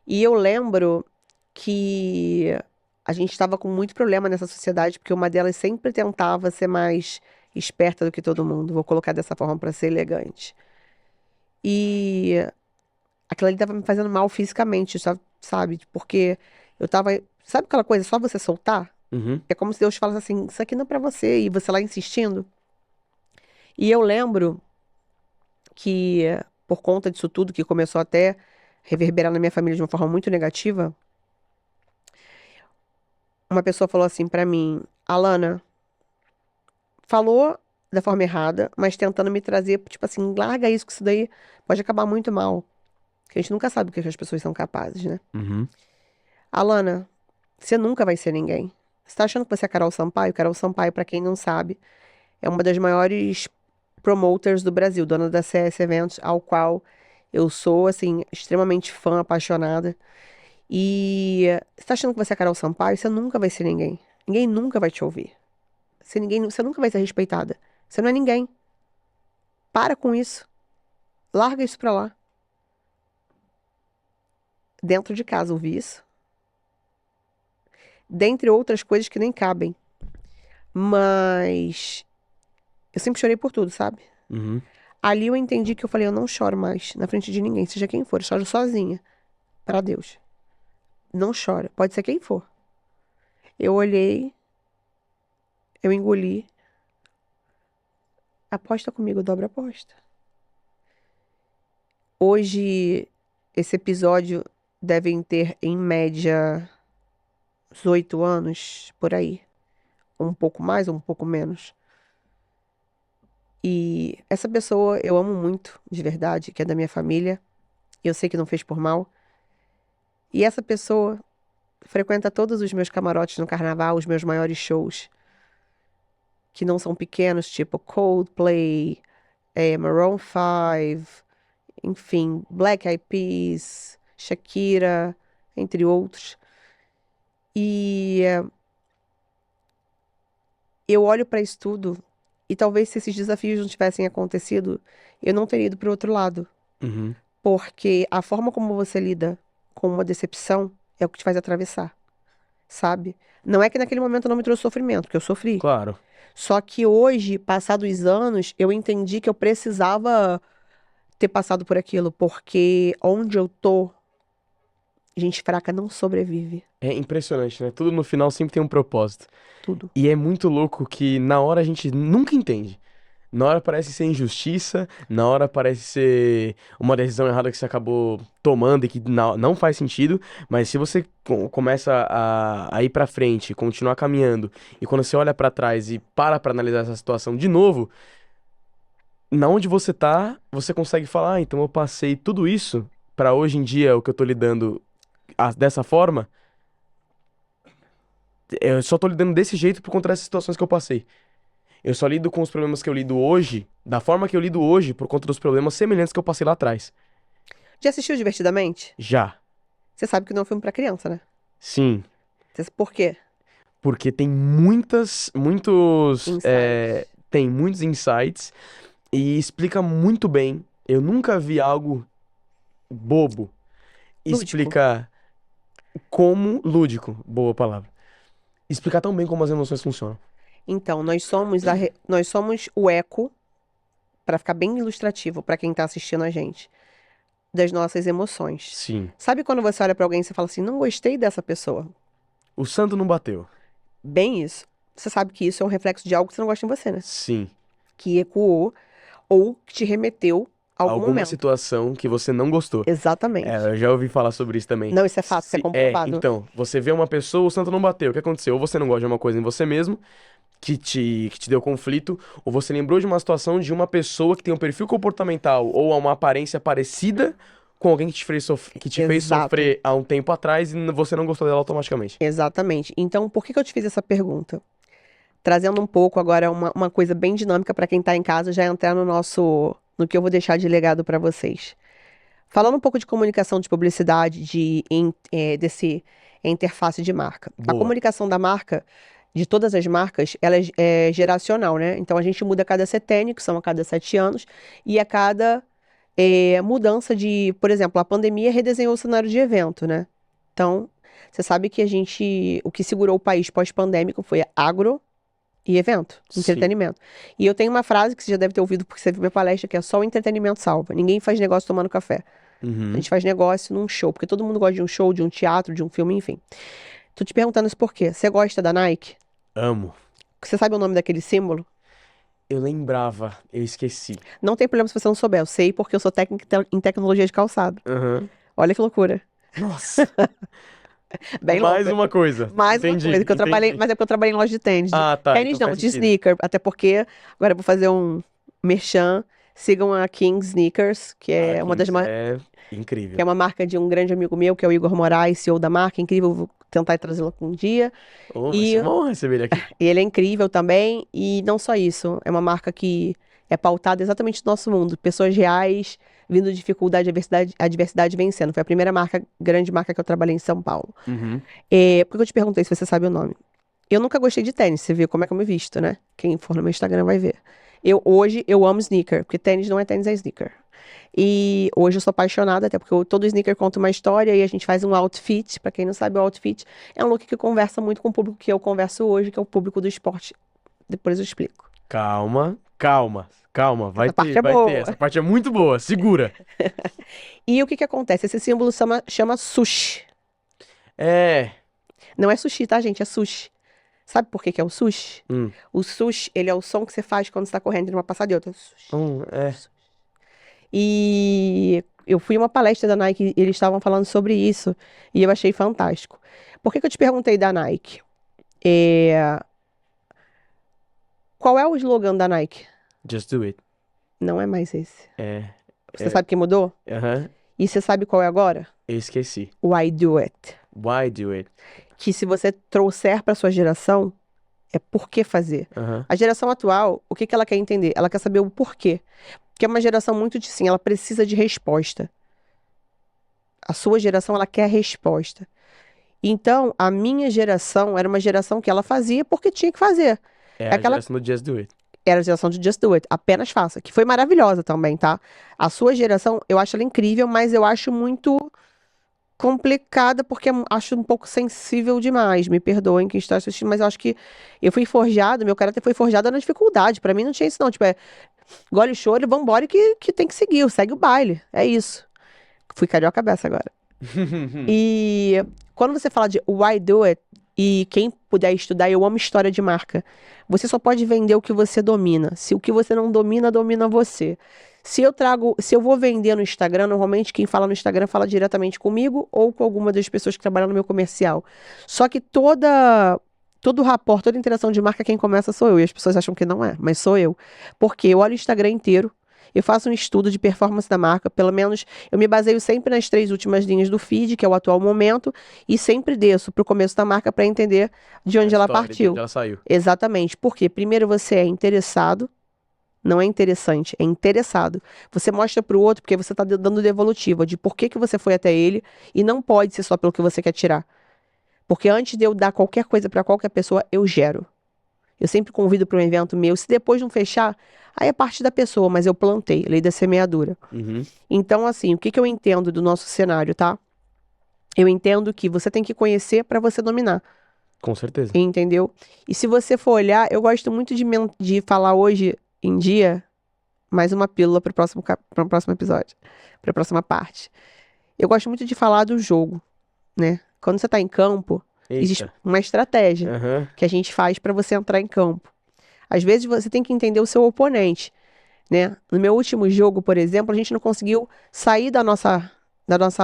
E eu lembro que a gente estava com muito problema nessa sociedade, porque uma delas sempre tentava ser mais esperta do que todo mundo. Vou colocar dessa forma para ser elegante. E aquilo ali estava me fazendo mal fisicamente, sabe? Porque eu tava. Sabe aquela coisa, só você soltar? Uhum. É como se Deus falasse assim: isso aqui não é pra você, e você lá insistindo. E eu lembro que, por conta disso tudo, que começou até reverberar na minha família de uma forma muito negativa, uma pessoa falou assim pra mim: Alana, falou da forma errada, mas tentando me trazer, tipo assim, larga isso, que isso daí pode acabar muito mal. Que a gente nunca sabe o que as pessoas são capazes, né? Uhum. Alana, você nunca vai ser ninguém. Você tá achando que você é Carol Sampaio? Carol Sampaio, pra quem não sabe, é uma das maiores promoters do Brasil, dona da CS Eventos, ao qual eu sou, assim, extremamente fã, apaixonada. E você tá achando que você é Carol Sampaio? Você nunca vai ser ninguém. Ninguém nunca vai te ouvir. Você nunca vai ser respeitada. Você não é ninguém. Para com isso. Larga isso pra lá. Dentro de casa, ouvi isso. Dentre outras coisas que nem cabem. Mas eu sempre chorei por tudo, sabe? Uhum. Ali eu entendi que eu falei, eu não choro mais na frente de ninguém, seja quem for, eu choro sozinha. Pra Deus. Não chora, pode ser quem for. Eu olhei, eu engoli. Aposta comigo, dobra a aposta. Hoje, esse episódio devem ter, em média, uns 8 anos, por aí. Um pouco mais, um pouco menos. E essa pessoa eu amo muito, de verdade, que é da minha família. Eu sei que não fez por mal. E essa pessoa frequenta todos os meus camarotes no carnaval, os meus maiores shows, que não são pequenos, tipo Coldplay, Maroon 5, enfim, Black Eyed Peas, Shakira, entre outros. E eu olho para isso tudo e talvez se esses desafios não tivessem acontecido, eu não teria ido para o outro lado. Uhum. Porque a forma como você lida com uma decepção é o que te faz atravessar, sabe? Não é que naquele momento não me trouxe sofrimento, porque eu sofri. Claro. Só que hoje, passados os anos, eu entendi que eu precisava ter passado por aquilo, porque onde eu tô, gente fraca não sobrevive. É impressionante, né? Tudo no final sempre tem um propósito. Tudo. E é muito louco que na hora a gente nunca entende. Na hora parece ser injustiça, na hora parece ser uma decisão errada que você acabou tomando e que não faz sentido, mas se você começa a ir pra frente, continuar caminhando, e quando você olha pra trás e para analisar essa situação de novo, na onde você tá, você consegue falar, então eu passei tudo isso pra hoje em dia, o que eu tô lidando dessa forma, eu só tô lidando desse jeito por conta dessas situações que eu passei. Eu só lido com os problemas que eu lido hoje, da forma que eu lido hoje, por conta dos problemas semelhantes que eu passei lá atrás. Já assistiu Divertidamente? Já. Você sabe que não é um filme pra criança, né? Sim. Por quê? Porque tem Insight. tem muitos insights e explica muito bem. Eu nunca vi algo bobo Lúdico. explicar como, lúdico, boa palavra, explicar tão bem como as emoções funcionam. Então, nós somos o eco, pra ficar bem ilustrativo pra quem tá assistindo a gente, das nossas emoções. Sim. Sabe quando você olha pra alguém e você fala assim, não gostei dessa pessoa? O santo não bateu. Bem isso. Você sabe que isso é um reflexo de algo que você não gosta em você, né? Sim. Que ecoou ou que te remeteu a algum Alguma momento. situação que você não gostou. Exatamente. Eu já ouvi falar sobre isso também. Não, isso é fato, isso é comprovado. Então, você vê uma pessoa, o santo não bateu. O que aconteceu? Ou você não gosta de uma coisa em você mesmo, que te deu conflito, ou você lembrou de uma situação de uma pessoa que tem um perfil comportamental ou uma aparência parecida com alguém que te fez, Exato. sofrer há um tempo atrás e você não gostou dela automaticamente. Exatamente. Então, por que eu te fiz essa pergunta? Trazendo um pouco agora uma coisa bem dinâmica para quem tá em casa, já entrar no que eu vou deixar de legado para vocês. Falando um pouco de comunicação de publicidade, desse interface de marca. A Boa. comunicação da marca, de todas as marcas, ela é geracional, né? Então a gente muda a cada setênio, que são a cada 7 anos, e a cada mudança por exemplo, a pandemia redesenhou o cenário de evento, né? Então, você sabe que o que segurou o país pós-pandêmico foi agro e evento, Sim. entretenimento. E eu tenho uma frase que você já deve ter ouvido porque você viu minha palestra, que é só o entretenimento salva. Ninguém faz negócio tomando café. Uhum. A gente faz negócio num show, porque todo mundo gosta de um show, de um teatro, de um filme, enfim. Tô te perguntando isso por quê? Você gosta da Nike? Amo. Você sabe o nome daquele símbolo? Eu lembrava, eu esqueci. Não tem problema se você não souber. Eu sei porque eu sou técnica em tecnologia de calçado. Uhum. Olha que loucura. Nossa. Bem Mais louca. uma coisa. Mais Entendi, uma coisa, que eu trabalhei, entendi. mas é porque eu trabalhei em loja de tênis. Ah, tá. Tênis Então não, faz de sentido. sneaker. Até porque, agora eu vou fazer um merchan. Sigam a King Sneakers, que é uma das Kings marcas. é incrível. Que é uma marca de um grande amigo meu, que é o Igor Moraes, CEO da marca. Incrível, vou tentar trazê-lo um dia. Oh, vai E ser uma honra receber ele aqui. ele é incrível também. E não só isso, é uma marca que É pautado exatamente no nosso mundo. Pessoas reais, vindo de dificuldade, adversidade vencendo. Foi a primeira grande marca que eu trabalhei em São Paulo. Uhum. Por que eu te perguntei se você sabe o nome? Eu nunca gostei de tênis, você viu como é que eu me visto, né? Quem for no meu Instagram vai ver. Hoje eu amo sneaker, porque tênis não é tênis, é sneaker. E hoje eu sou apaixonada, até porque todo sneaker conta uma história e a gente faz um outfit. Pra quem não sabe, o outfit é um look que conversa muito com o público que eu converso hoje, que é o público do esporte. Depois eu explico. Calma, calma, calma. Vai Essa parte ter, é vai ter. boa. Essa parte é muito boa, segura. E o que acontece? Esse símbolo chama sushi. É. Não é sushi, tá, gente? É sushi. Sabe por que é o sushi? Hum. O sushi, ele é o som que você faz quando você tá correndo de uma passada e outra. Sushi. É. E eu fui a uma palestra da Nike e eles estavam falando sobre isso e eu achei fantástico. Por que eu te perguntei da Nike? Qual é o slogan da Nike? Just do it. Não é mais esse. É. Você sabe que mudou? Aham. E você sabe qual é agora? Eu esqueci. Why do it? Why do it? Que se você trouxer para sua geração, é por que fazer. Aham. A geração atual, o que ela quer entender? Ela quer saber o porquê. Porque é uma geração muito de sim, ela precisa de resposta. A sua geração, ela quer resposta. Então, a minha geração era uma geração que ela fazia porque tinha que fazer. É a aquela- geração do Just do it. Era a geração de Just Do It, apenas faça, que foi maravilhosa também, tá? A sua geração, eu acho ela incrível, mas eu acho muito complicada porque acho um pouco sensível demais. Me perdoem quem está assistindo, mas eu acho que eu fui forjado, meu caráter foi forjado na dificuldade. Pra mim não tinha isso não, tipo, gole o choro e vambora que tem que seguir, segue o baile, é isso. Fui carioca beça agora. E quando você fala de why do it, e quem puder estudar, eu amo história de marca. Você só pode vender o que você domina. Se o que você não domina, domina você. Se eu vou vender no Instagram, normalmente quem fala no Instagram fala diretamente comigo ou com alguma das pessoas que trabalham no meu comercial. Só que todo rapport, toda interação de marca, quem começa sou eu. E as pessoas acham que não é, mas sou eu. Porque eu olho o Instagram inteiro, eu faço um estudo de performance da marca, pelo menos eu me baseio sempre nas 3 últimas linhas do feed, que é o atual momento, e sempre desço para o começo da marca para entender de onde ela História, de partiu. onde ela saiu. Exatamente. Porque primeiro você é interessado, não é interessante, é interessado. Você mostra para o outro porque você está dando devolutiva de por que você foi até ele e não pode ser só pelo que você quer tirar. Porque antes de eu dar qualquer coisa para qualquer pessoa, eu gero. Eu sempre convido para um evento meu. Se depois não fechar, aí é parte da pessoa, mas eu plantei, lei da semeadura. Uhum. Então, assim, o que eu entendo do nosso cenário, tá? Eu entendo que você tem que conhecer para você dominar, Com certeza. entendeu? E se você for olhar, eu gosto muito de falar hoje em dia, mais uma pílula para o próximo episódio, para a próxima parte. Eu gosto muito de falar do jogo, né? Quando você tá em campo, existe Eita. uma estratégia Aham. que a gente faz para você entrar em campo. Às vezes você tem que entender o seu oponente, né? No meu último jogo, por exemplo, a gente não conseguiu sair da nossa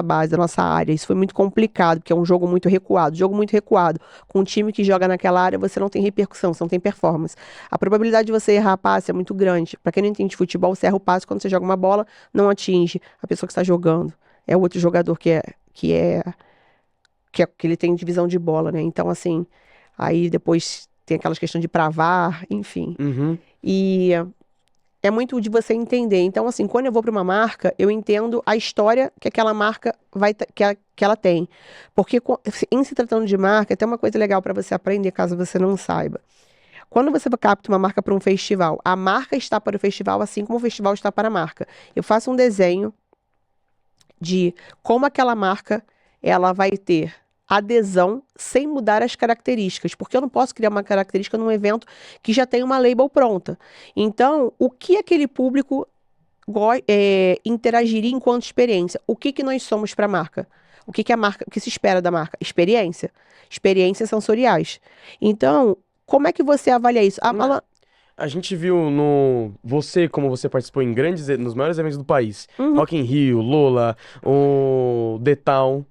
base, da nossa área. Isso foi muito complicado, porque é um jogo muito recuado. Jogo muito recuado. Com um time que joga naquela área, você não tem repercussão, você não tem performance. A probabilidade de você errar passe é muito grande. Para quem não entende futebol, você erra o passe quando você joga uma bola, não atinge a pessoa que está jogando. É o outro jogador que ele tem divisão de bola, né? Então, assim, aí depois tem aquelas questões de pravar, enfim. Uhum. E é muito de você entender. Então, assim, quando eu vou para uma marca, eu entendo a história que aquela marca que ela tem. Porque em se tratando de marca, tem uma coisa legal para você aprender, caso você não saiba. Quando você capta uma marca para um festival, a marca está para o festival, assim como o festival está para a marca. Eu faço um desenho de como aquela marca ela vai ter adesão sem mudar as características, porque eu não posso criar uma característica num evento que já tem uma label pronta. Então, o que aquele público interagiria enquanto experiência? O que nós somos para a marca? O que a marca, o que se espera da marca? Experiência. Experiências sensoriais. Então, como é que você avalia isso? A gente viu como você participou nos maiores eventos do país. Uhum. Rock in Rio, Lola, o The Town,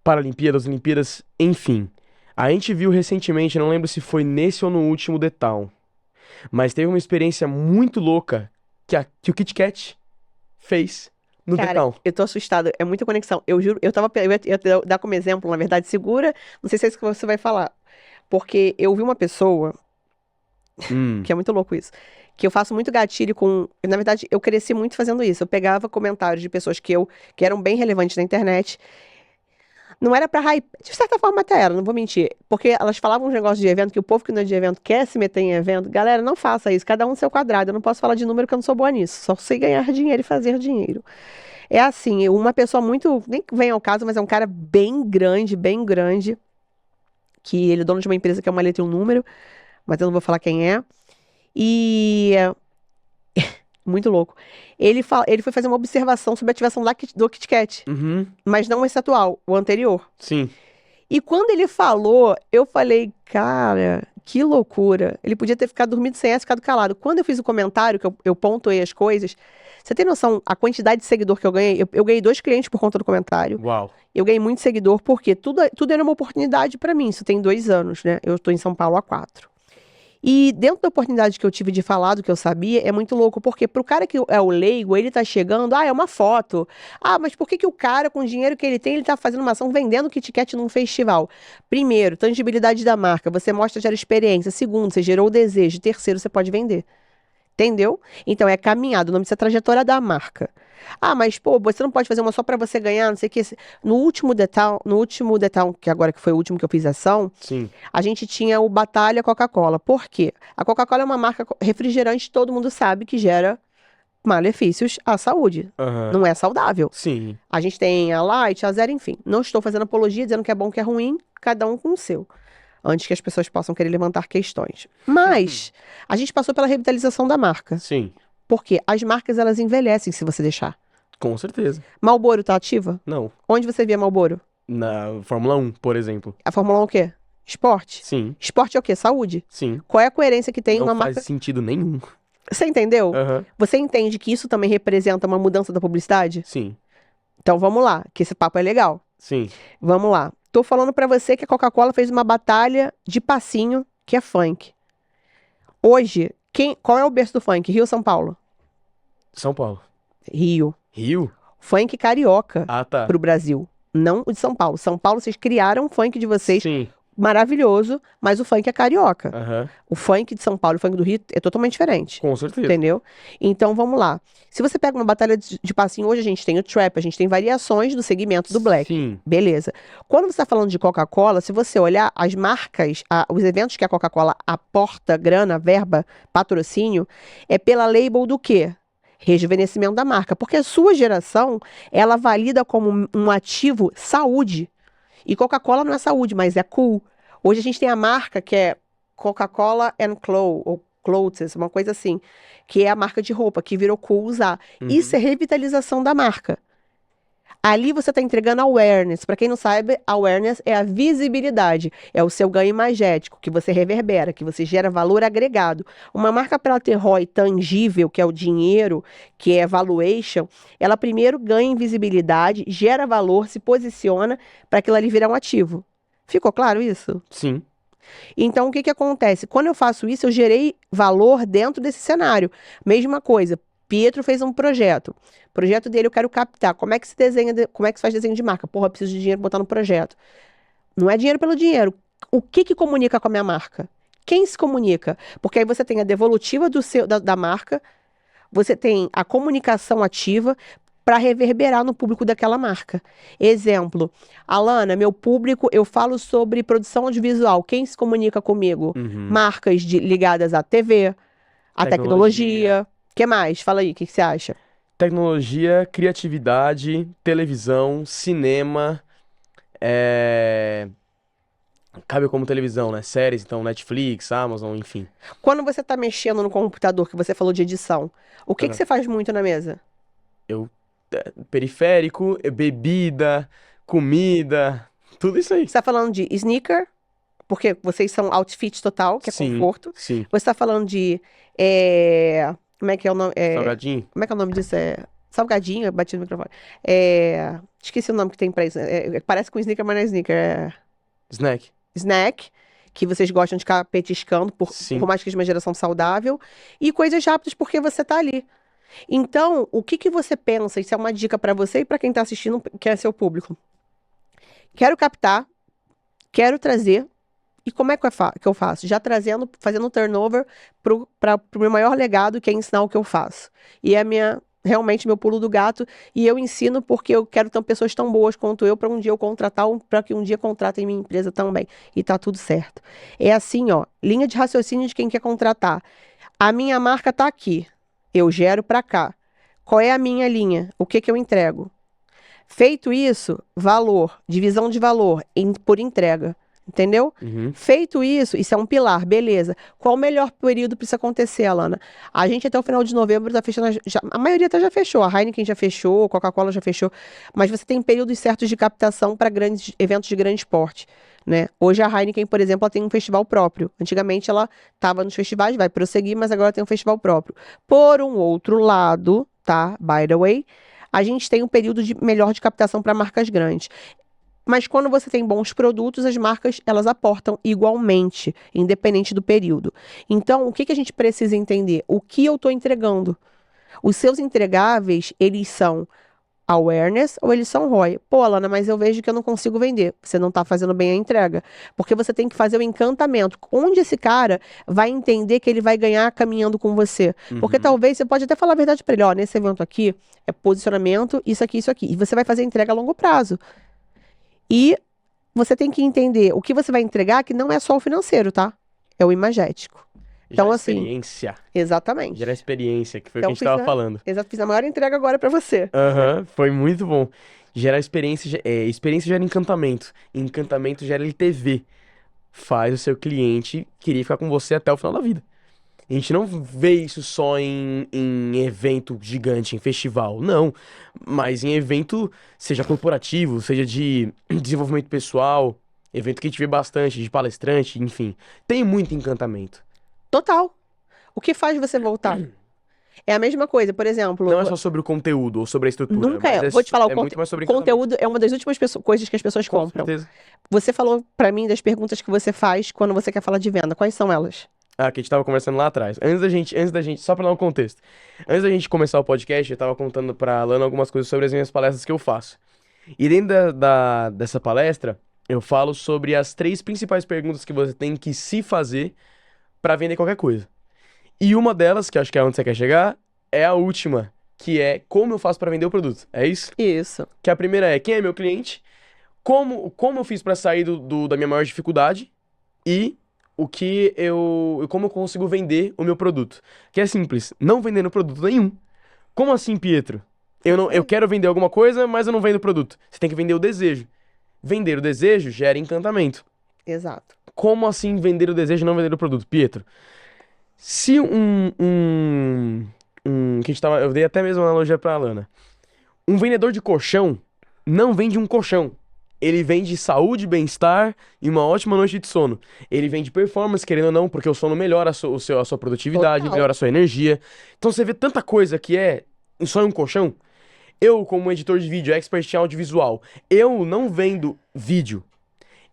Paralimpíadas, Olimpíadas, enfim. A gente viu recentemente, não lembro se foi nesse ou no último The Town, mas teve uma experiência muito louca que o Kit Kat fez no The Cara, Town. eu tô assustada, é muita conexão. Eu juro, eu ia dar como exemplo, na verdade, segura, não sei se é isso que você vai falar. Porque eu vi uma pessoa que é muito louco isso. Que eu faço muito gatilho com... Na verdade, eu cresci muito fazendo isso. Eu pegava comentários de pessoas que eram bem relevantes na internet. Não era pra hype. De certa forma até era, não vou mentir. Porque elas falavam uns negócios de evento, que o povo que não é de evento quer se meter em evento. Galera, não faça isso. Cada um no seu quadrado. Eu não posso falar de número porque eu não sou boa nisso. Só sei ganhar dinheiro e fazer dinheiro. É assim, uma pessoa muito... Nem que venha ao caso, mas é um cara bem grande, bem grande. Que ele é dono de uma empresa que é uma letra e um número. Mas eu não vou falar quem é. E... Muito louco. Ele foi fazer uma observação sobre a ativação do Kit Kat. Uhum. Mas não esse atual, o anterior. Sim. E quando ele falou, eu falei, cara, que loucura. Ele podia ter ficado dormindo sem essa, ficado calado. Quando eu fiz o comentário, que eu pontuei as coisas, você tem noção, a quantidade de seguidor que eu ganhei? Eu ganhei 2 clientes por conta do comentário. Uau. Eu ganhei muito seguidor, porque tudo era uma oportunidade pra mim. Isso tem 2 anos, né? Eu tô em São Paulo há 4. E dentro da oportunidade que eu tive de falar do que eu sabia, é muito louco, porque pro cara que é o leigo, ele tá chegando, é uma foto. Mas por que o cara, com o dinheiro que ele tem, ele tá fazendo uma ação vendendo Kit Kat num festival? Primeiro, tangibilidade da marca, você mostra, gera experiência. Segundo, você gerou o desejo. Terceiro, você pode vender. Entendeu? Então, é caminhada, o nome disso é trajetória da marca. Mas, pô, você não pode fazer uma só pra você ganhar, não sei o que. No último detal, que agora que foi o último que eu fiz ação, Sim. a gente tinha o Batalha Coca-Cola. Por quê? A Coca-Cola é uma marca refrigerante, todo mundo sabe que gera malefícios à saúde. Aham. Não é saudável. Sim. A gente tem a Light, a Zero, enfim. Não estou fazendo apologia, dizendo que é bom, que é ruim, cada um com o seu. Antes que as pessoas possam querer levantar questões. Mas, a gente passou pela revitalização da marca. Sim. Porque as marcas, elas envelhecem se você deixar. Com certeza. Marlboro tá ativa? Não. Onde você vê Marlboro? Na Fórmula 1, por exemplo. A Fórmula 1 é o quê? Esporte? Sim. Esporte é o quê? Saúde. Sim. Qual é a coerência que tem Não uma faz marca... sentido nenhum. Você entendeu? Aham. Você entende que isso também representa uma mudança da publicidade? Sim. Então vamos lá, que esse papo é legal. Sim. Vamos lá. Tô falando pra você que a Coca-Cola fez uma batalha de passinho, que é funk. Hoje, qual é o berço do funk? Rio ou São Paulo? São Paulo. Rio. Rio? Funk carioca Ah, tá. pro Brasil. Não o de São Paulo. São Paulo, vocês criaram um funk de vocês Sim. maravilhoso, mas o funk é carioca. Aham. O funk de São Paulo e o funk do Rio é totalmente diferente. Com certeza. Entendeu? Então vamos lá. Se você pega uma batalha de passinho, hoje a gente tem o trap, a gente tem variações do segmento do black. Sim. Beleza. Quando você está falando de Coca-Cola, se você olhar as marcas, os eventos que a Coca-Cola aporta grana, verba, patrocínio, é pela label do quê? Rejuvenescimento da marca. Porque a sua geração, ela valida como um ativo saúde. E Coca-Cola não é saúde, mas é cool. Hoje a gente tem a marca que é Coca-Cola and Clothes, ou Clothes, uma coisa assim, que é a marca de roupa, que virou cool usar. Uhum. Isso é revitalização da marca. Ali você está entregando awareness. Para quem não sabe, awareness é a visibilidade. É o seu ganho imagético, que você reverbera, que você gera valor agregado. Uma marca, para ela ter ROI tangível, que é o dinheiro, que é valuation, ela primeiro ganha em visibilidade, gera valor, se posiciona para que ela ali virar um ativo. Ficou claro isso? Sim. Então, o que acontece? Quando eu faço isso, eu gerei valor dentro desse cenário. Mesma coisa, Pietro fez um projeto. O projeto dele eu quero captar. Como é que se desenha, como é que se faz desenho de marca? Porra, eu preciso de dinheiro pra botar no projeto. Não é dinheiro pelo dinheiro. O que comunica com a minha marca? Quem se comunica? Porque aí você tem a devolutiva da marca, você tem a comunicação ativa para reverberar no público daquela marca. Exemplo, Alana, meu público, eu falo sobre produção audiovisual. Quem se comunica comigo? Uhum. Marcas ligadas à TV, à tecnologia. O que mais? Fala aí, o que você acha? Tecnologia, criatividade, televisão, cinema, cabe como televisão, né? Séries, então Netflix, Amazon, enfim. Quando você tá mexendo no computador, que você falou de edição, o que você faz muito na mesa? Periférico, bebida, comida, tudo isso aí. Você tá falando de sneaker, porque vocês são outfit total, que é Sim, conforto. sim. Você tá falando de... como é que é o nome? Salgadinho? Como é que é o nome disso? Salgadinho, eu bati no microfone. Esqueci o nome que tem pra isso. Parece com sneaker, mas não é sneaker. Snack. Snack, que vocês gostam de ficar petiscando, por mais que seja uma geração saudável. E coisas rápidas, porque você tá ali. Então, o que você pensa? Isso é uma dica pra você e pra quem tá assistindo, que é seu público. Quero captar, quero trazer E como é que eu faço? Já fazendo turnover para o meu maior legado, que é ensinar o que eu faço. E é realmente meu pulo do gato, e eu ensino porque eu quero ter pessoas tão boas quanto eu para um dia eu contratar, para que um dia contratem minha empresa também. E tá tudo certo. É assim, ó, linha de raciocínio de quem quer contratar. A minha marca tá aqui. Eu gero para cá. Qual é a minha linha? O que eu entrego? Feito isso, valor, divisão de valor por entrega. Entendeu? Uhum. Feito isso é um pilar, beleza. Qual o melhor período para isso acontecer, Alana? A gente até o final de novembro está fechando, a maioria até já fechou, a Heineken já fechou, a Coca-Cola já fechou, mas você tem períodos certos de captação para grandes eventos de grande porte, né? Hoje a Heineken, por exemplo, ela tem um festival próprio. Antigamente ela estava nos festivais, vai prosseguir, mas agora tem um festival próprio. Por um outro lado, tá? By the way, a gente tem um período melhor de captação para marcas grandes. Mas quando você tem bons produtos, as marcas, elas aportam igualmente, independente do período. Então, o que a gente precisa entender? O que eu estou entregando? Os seus entregáveis, eles são awareness ou eles são ROI? Pô, Alana, mas eu vejo que eu não consigo vender. Você não está fazendo bem a entrega. Porque você tem que fazer o encantamento. Onde esse cara vai entender que ele vai ganhar caminhando com você? Porque talvez você pode até falar a verdade para ele, ó, nesse evento aqui é posicionamento, isso aqui, isso aqui. E você vai fazer entrega a longo prazo. E você tem que entender o que você vai entregar, que não é só o financeiro, tá? É o imagético. Então, Gera assim. experiência. Exatamente. Gera experiência, que foi o Então, que a gente tava falando. Exato, fiz a maior entrega agora pra você. Aham, foi muito bom. Gera experiência, experiência gera encantamento. Encantamento gera LTV. Faz o seu cliente querer ficar com você até o final da vida. A gente não vê isso só em evento gigante, em festival, não. Mas em evento, seja corporativo, seja de desenvolvimento pessoal, evento que a gente vê bastante, de palestrante, enfim. Tem muito encantamento. Total. O que faz você voltar? É a mesma coisa, por exemplo. Não é só sobre o conteúdo ou sobre a estrutura. Nunca mas é. Vou te falar, é muito mais sobre o conteúdo é uma das últimas coisas que as pessoas Com compram. certeza. Você falou pra mim das perguntas que você faz quando você quer falar de venda. Quais são elas? Ah, que a gente tava conversando lá atrás. Antes da gente, só pra dar um contexto. Antes da gente começar o podcast, eu tava contando pra Lana algumas coisas sobre as minhas palestras que eu faço. E dentro dessa palestra, eu falo sobre as 3 principais perguntas que você tem que se fazer pra vender qualquer coisa. E uma delas, que eu acho que é onde você quer chegar, é a última, que é como eu faço pra vender o produto. É isso? Isso. Que a primeira é quem é meu cliente, como eu fiz pra sair da minha maior dificuldade e como eu consigo vender o meu produto. Que é simples, não vendendo produto nenhum. Como assim, Pietro? Eu quero vender alguma coisa, mas eu não vendo o produto. Você tem que vender o desejo. Vender o desejo gera encantamento. Exato. Como assim vender o desejo e não vender o produto? Pietro, se que a gente eu dei até mesmo uma analogia pra Alana. Um vendedor de colchão não vende um colchão. Ele vende saúde, bem-estar e uma ótima noite de sono. Ele vende performance, querendo ou não, porque o sono melhora a sua produtividade, Total. melhora a sua energia. Então você vê tanta coisa que é só em um colchão. Eu, como editor de vídeo, expert em audiovisual, eu não vendo vídeo.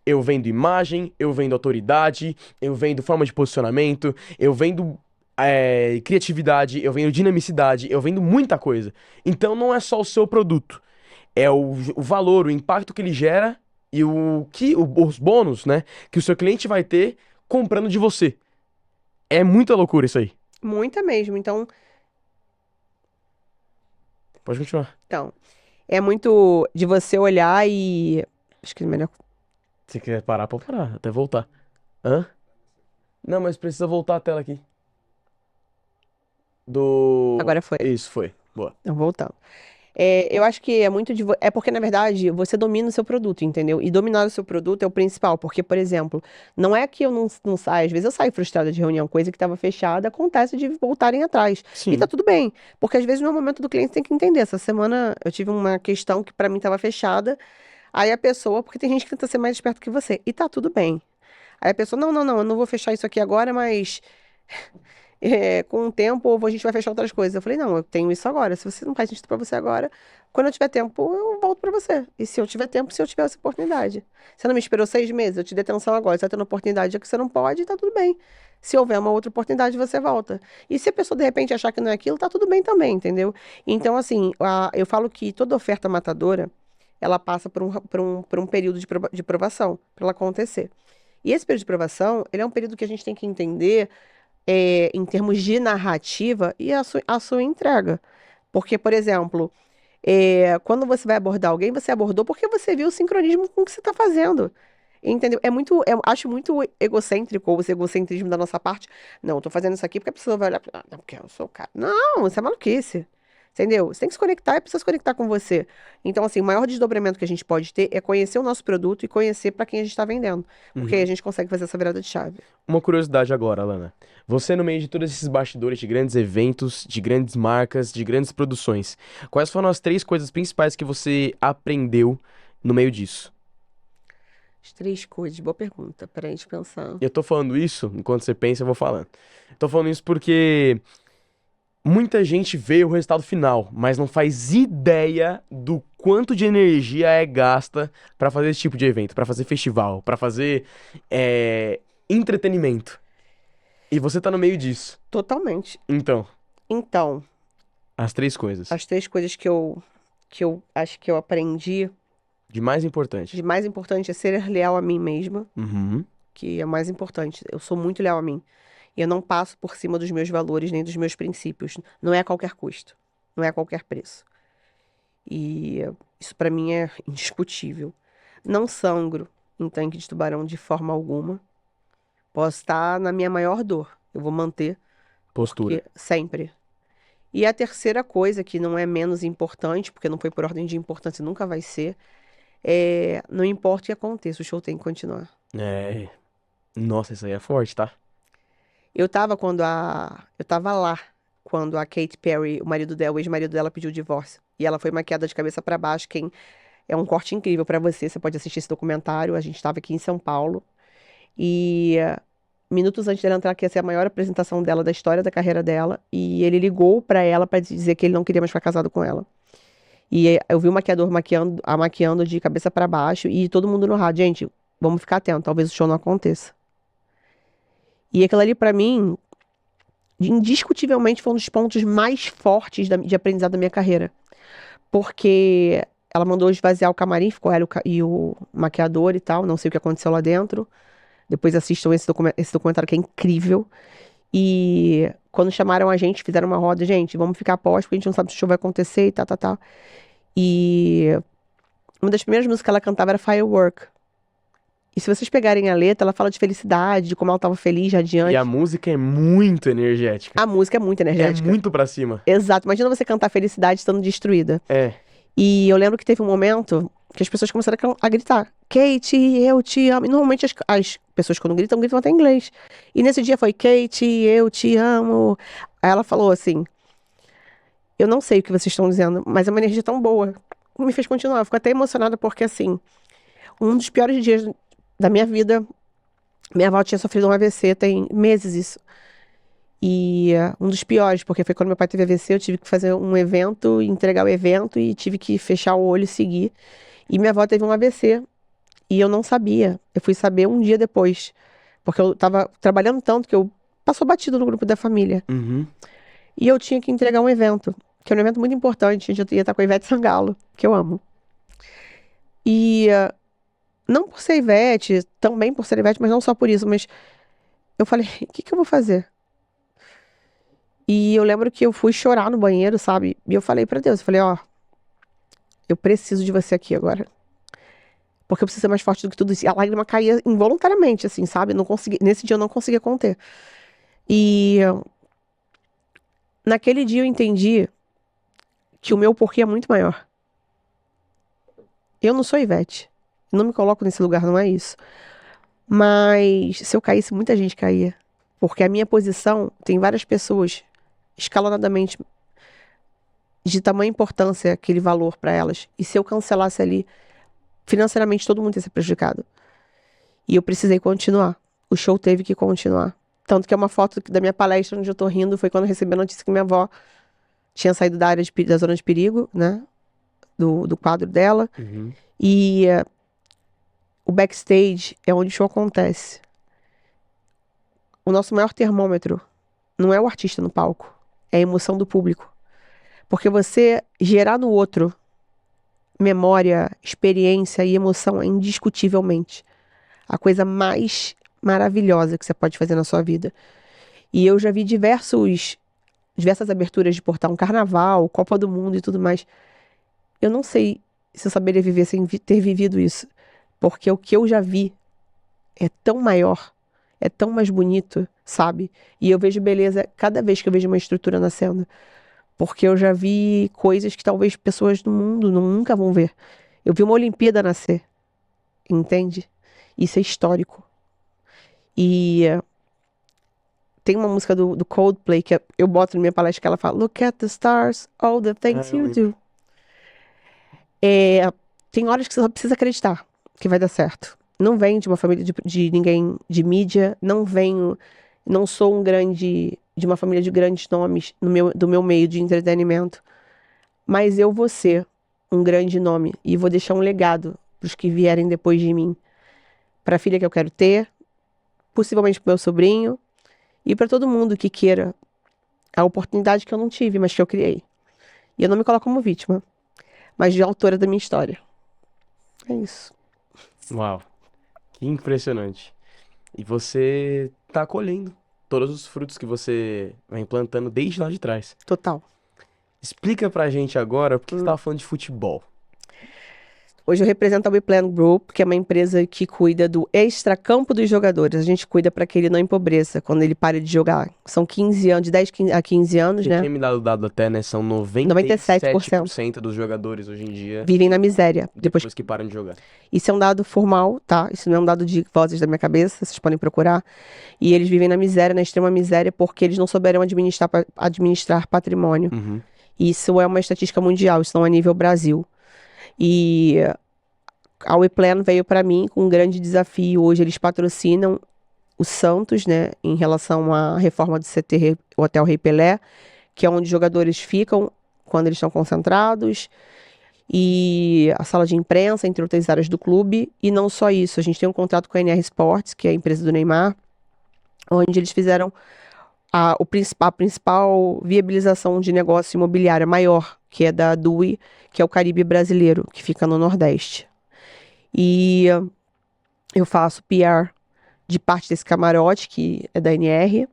Eu vendo imagem, eu vendo autoridade, eu vendo forma de posicionamento, eu vendo criatividade, eu vendo dinamicidade, eu vendo muita coisa. Então não é só o seu produto. É o valor, o impacto que ele gera e os bônus, né, que o seu cliente vai ter comprando de você. É muita loucura isso aí. Muita mesmo. Então, Pode continuar. é muito de você olhar e. Acho que é melhor. Se quiser parar, pode parar, até voltar. Hã? Não, mas precisa voltar a tela aqui. Agora foi. Isso, foi. Boa. Então, voltando. Eu acho que é muito de. É porque, na verdade, você domina o seu produto, entendeu? E dominar o seu produto é o principal. Porque, por exemplo, não é que eu não saio. Às vezes eu saio frustrada de reunião, coisa que estava fechada, acontece de voltarem atrás. Sim. E tá tudo bem. Porque, às vezes, no momento do cliente, tem que entender. Essa semana eu tive uma questão que pra mim estava fechada. Aí a pessoa. Porque tem gente que tenta ser mais esperto que você. E tá tudo bem. Aí a pessoa, não, eu não vou fechar isso aqui agora, mas. Com o tempo a gente vai fechar outras coisas. Eu falei, não, eu tenho isso agora. Se você não faz sentido pra você agora, quando eu tiver tempo, eu volto pra você. E se eu tiver tempo, se eu tiver essa oportunidade. Você não me esperou 6 meses, eu te dei atenção agora. Você tá tendo oportunidade, já que você não pode, tá tudo bem. Se houver uma outra oportunidade, você volta. E se a pessoa, de repente, achar que não é aquilo, tá tudo bem também, entendeu? Então, assim, eu falo que toda oferta matadora, ela passa por um período de provação, pra ela acontecer. E esse período de provação, ele é um período que a gente tem que entender em termos de narrativa e a sua entrega. Porque, por exemplo, quando você vai abordar alguém, você abordou porque você viu o sincronismo com o que você está fazendo. Entendeu? Eu acho muito egocêntrico ou esse egocentrismo da nossa parte. Não, eu tô fazendo isso aqui porque a pessoa vai olhar não, porque eu sou o cara. Não, isso é maluquice. Entendeu? Você tem que se conectar e precisa se conectar com você. Então, assim, o maior desdobramento que a gente pode ter é conhecer o nosso produto e conhecer para quem a gente está vendendo. Porque aí a gente consegue fazer essa virada de chave. Uma curiosidade agora, Alana. Você, no meio de todos esses bastidores de grandes eventos, de grandes marcas, de grandes produções, quais foram as 3 coisas principais que você aprendeu no meio disso? As 3 coisas, boa pergunta, pra gente pensar. E eu tô falando isso, enquanto você pensa, eu vou falando. Tô falando isso porque muita gente vê o resultado final, mas não faz ideia do quanto de energia é gasta pra fazer esse tipo de evento, pra fazer festival, pra fazer entretenimento. E você tá no meio disso. Totalmente. Então, Então, as 3 coisas. as 3 coisas que eu acho que eu aprendi De mais importante. de mais importante é ser leal a mim mesma, Uhum. que é o mais importante. Eu sou muito leal a mim. E eu não passo por cima dos meus valores nem dos meus princípios. Não é a qualquer custo. Não é a qualquer preço. E isso pra mim é indiscutível. Não sangro em tanque de tubarão de forma alguma. Posso estar na minha maior dor. Eu vou manter, Postura. porque sempre. E a terceira coisa, que não é menos importante, porque não foi por ordem de importância, nunca vai ser, não importa o que aconteça, o show tem que continuar. É. Nossa, isso aí é forte, tá? Eu tava lá quando a Katy Perry, o ex-marido dela, pediu o divórcio. E ela foi maquiada de cabeça pra baixo. É um corte incrível pra você. Você pode assistir esse documentário. A gente estava aqui em São Paulo. E minutos antes dela entrar, que ia ser a maior apresentação dela da história da carreira dela. E ele ligou pra ela pra dizer que ele não queria mais ficar casado com ela. E eu vi o maquiador maquiando de cabeça pra baixo. E todo mundo no rádio. Gente, vamos ficar atento. Talvez o show não aconteça. E aquilo ali, pra mim, indiscutivelmente foi um dos pontos mais fortes de aprendizado da minha carreira. Porque ela mandou esvaziar o camarim, ficou ela e o maquiador e tal. Não sei o que aconteceu lá dentro. Depois assistam esse documentário que é incrível. E quando chamaram a gente, fizeram uma roda. Gente, vamos ficar após, porque a gente não sabe se o show vai acontecer e tal, tal, tal. E uma das primeiras músicas que ela cantava era Firework. E se vocês pegarem a letra, ela fala de felicidade, de como ela estava feliz, radiante. E a música é muito energética. A música é muito É energética. muito pra cima. Exato. Imagina você cantar felicidade estando destruída. É. E eu lembro que teve um momento que as pessoas começaram a gritar: Kate, eu te amo. E normalmente as pessoas quando gritam até em inglês. E nesse dia foi: Kate, eu te amo. Aí ela falou assim: eu não sei o que vocês estão dizendo, mas é uma energia tão boa. Me fez continuar. Eu fico até emocionada porque, assim, um dos piores dias da minha vida, minha avó tinha sofrido um AVC, tem meses isso. E um dos piores, porque foi quando meu pai teve AVC, eu tive que fazer um evento, entregar o evento e tive que fechar o olho e seguir. E minha avó teve um AVC e eu não sabia. Eu fui saber um dia depois, porque eu tava trabalhando tanto que eu passou batido no grupo da família. Uhum. E eu tinha que entregar um evento, que era um evento muito importante. A gente ia estar com a Ivete Sangalo, que eu amo. E não por ser Ivete, também por ser Ivete, mas não só por isso, mas eu falei, o que eu vou fazer? E eu lembro que eu fui chorar no banheiro, sabe? E eu falei pra Deus, eu falei, ó, eu preciso de você aqui agora. Porque eu preciso ser mais forte do que tudo isso. E a lágrima caía involuntariamente, assim, sabe? Não consegui, nesse dia eu não conseguia conter. E naquele dia eu entendi que o meu porquê é muito maior. Eu não sou Ivete. Eu não me coloco nesse lugar, não é isso. Mas se eu caísse, muita gente caía. Porque a minha posição tem várias pessoas escalonadamente de tamanha importância aquele valor para elas. E se eu cancelasse ali, financeiramente todo mundo ia ser prejudicado. E eu precisei continuar. O show teve que continuar. Tanto que é uma foto da minha palestra onde eu tô rindo, foi quando eu recebi a notícia que minha avó tinha saído da área da zona de perigo, né? Do quadro dela. Uhum. E o backstage é onde o show acontece. O nosso maior termômetro não é o artista no palco, é a emoção do público. Porque você gerar no outro memória, experiência e emoção indiscutivelmente. a coisa mais maravilhosa que você pode fazer na sua vida. E eu já vi diversas aberturas de portão, carnaval, Copa do Mundo e tudo mais. Eu não sei se eu saberia viver sem ter vivido isso. Porque o que eu já vi é tão maior, é tão mais bonito, sabe? E eu vejo beleza cada vez que eu vejo uma estrutura nascendo. Porque eu já vi coisas que talvez pessoas do mundo nunca vão ver. Eu vi uma Olimpíada nascer, entende? Isso é histórico. E tem uma música do Coldplay que eu boto na minha palestra que ela fala: Look at the stars, all the things eu you lembro. do. Tem horas que você só precisa acreditar que vai dar certo. Não venho de uma família de ninguém de mídia, não sou de uma família de grandes nomes do meu meio de entretenimento. Mas eu vou ser um grande nome e vou deixar um legado para os que vierem depois de mim. Para a filha que eu quero ter, possivelmente para meu sobrinho e para todo mundo que queira a oportunidade que eu não tive, mas que eu criei. E eu não me coloco como vítima, mas de autora da minha história. É isso. Uau, que impressionante. E você tá colhendo todos os frutos que você vem plantando desde lá de trás. Total. Explica pra gente agora por que você tava falando de futebol. Hoje eu represento a WePlan Group, que é uma empresa que cuida do extracampo dos jogadores. A gente cuida para que ele não empobreça quando ele para de jogar. São 15 anos, de 10 a 15 anos, Você né? tinha me dado o dado até, né? São 97%. 97% dos jogadores hoje em dia, Vivem na miséria. depois que param de jogar. Isso é um dado formal, tá? Isso não é um dado de vozes da minha cabeça, vocês podem procurar. E eles vivem na miséria, na extrema miséria, porque eles não souberam administrar patrimônio. Uhum. Isso é uma estatística mundial, isso não é nível Brasil. E a WePlan veio para mim com um grande desafio. Hoje eles patrocinam o Santos, né, em relação à reforma do CT, o Hotel Rei Pelé, que é onde os jogadores ficam quando eles estão concentrados, e a sala de imprensa, entre outras áreas do clube. E não só isso, a gente tem um contrato com a NR Sports, que é a empresa do Neymar, onde eles fizeram a principal viabilização de negócio imobiliário maior, que é da DUI, que é o Caribe brasileiro, que fica no Nordeste. E eu faço PR de parte desse camarote, que é da NR.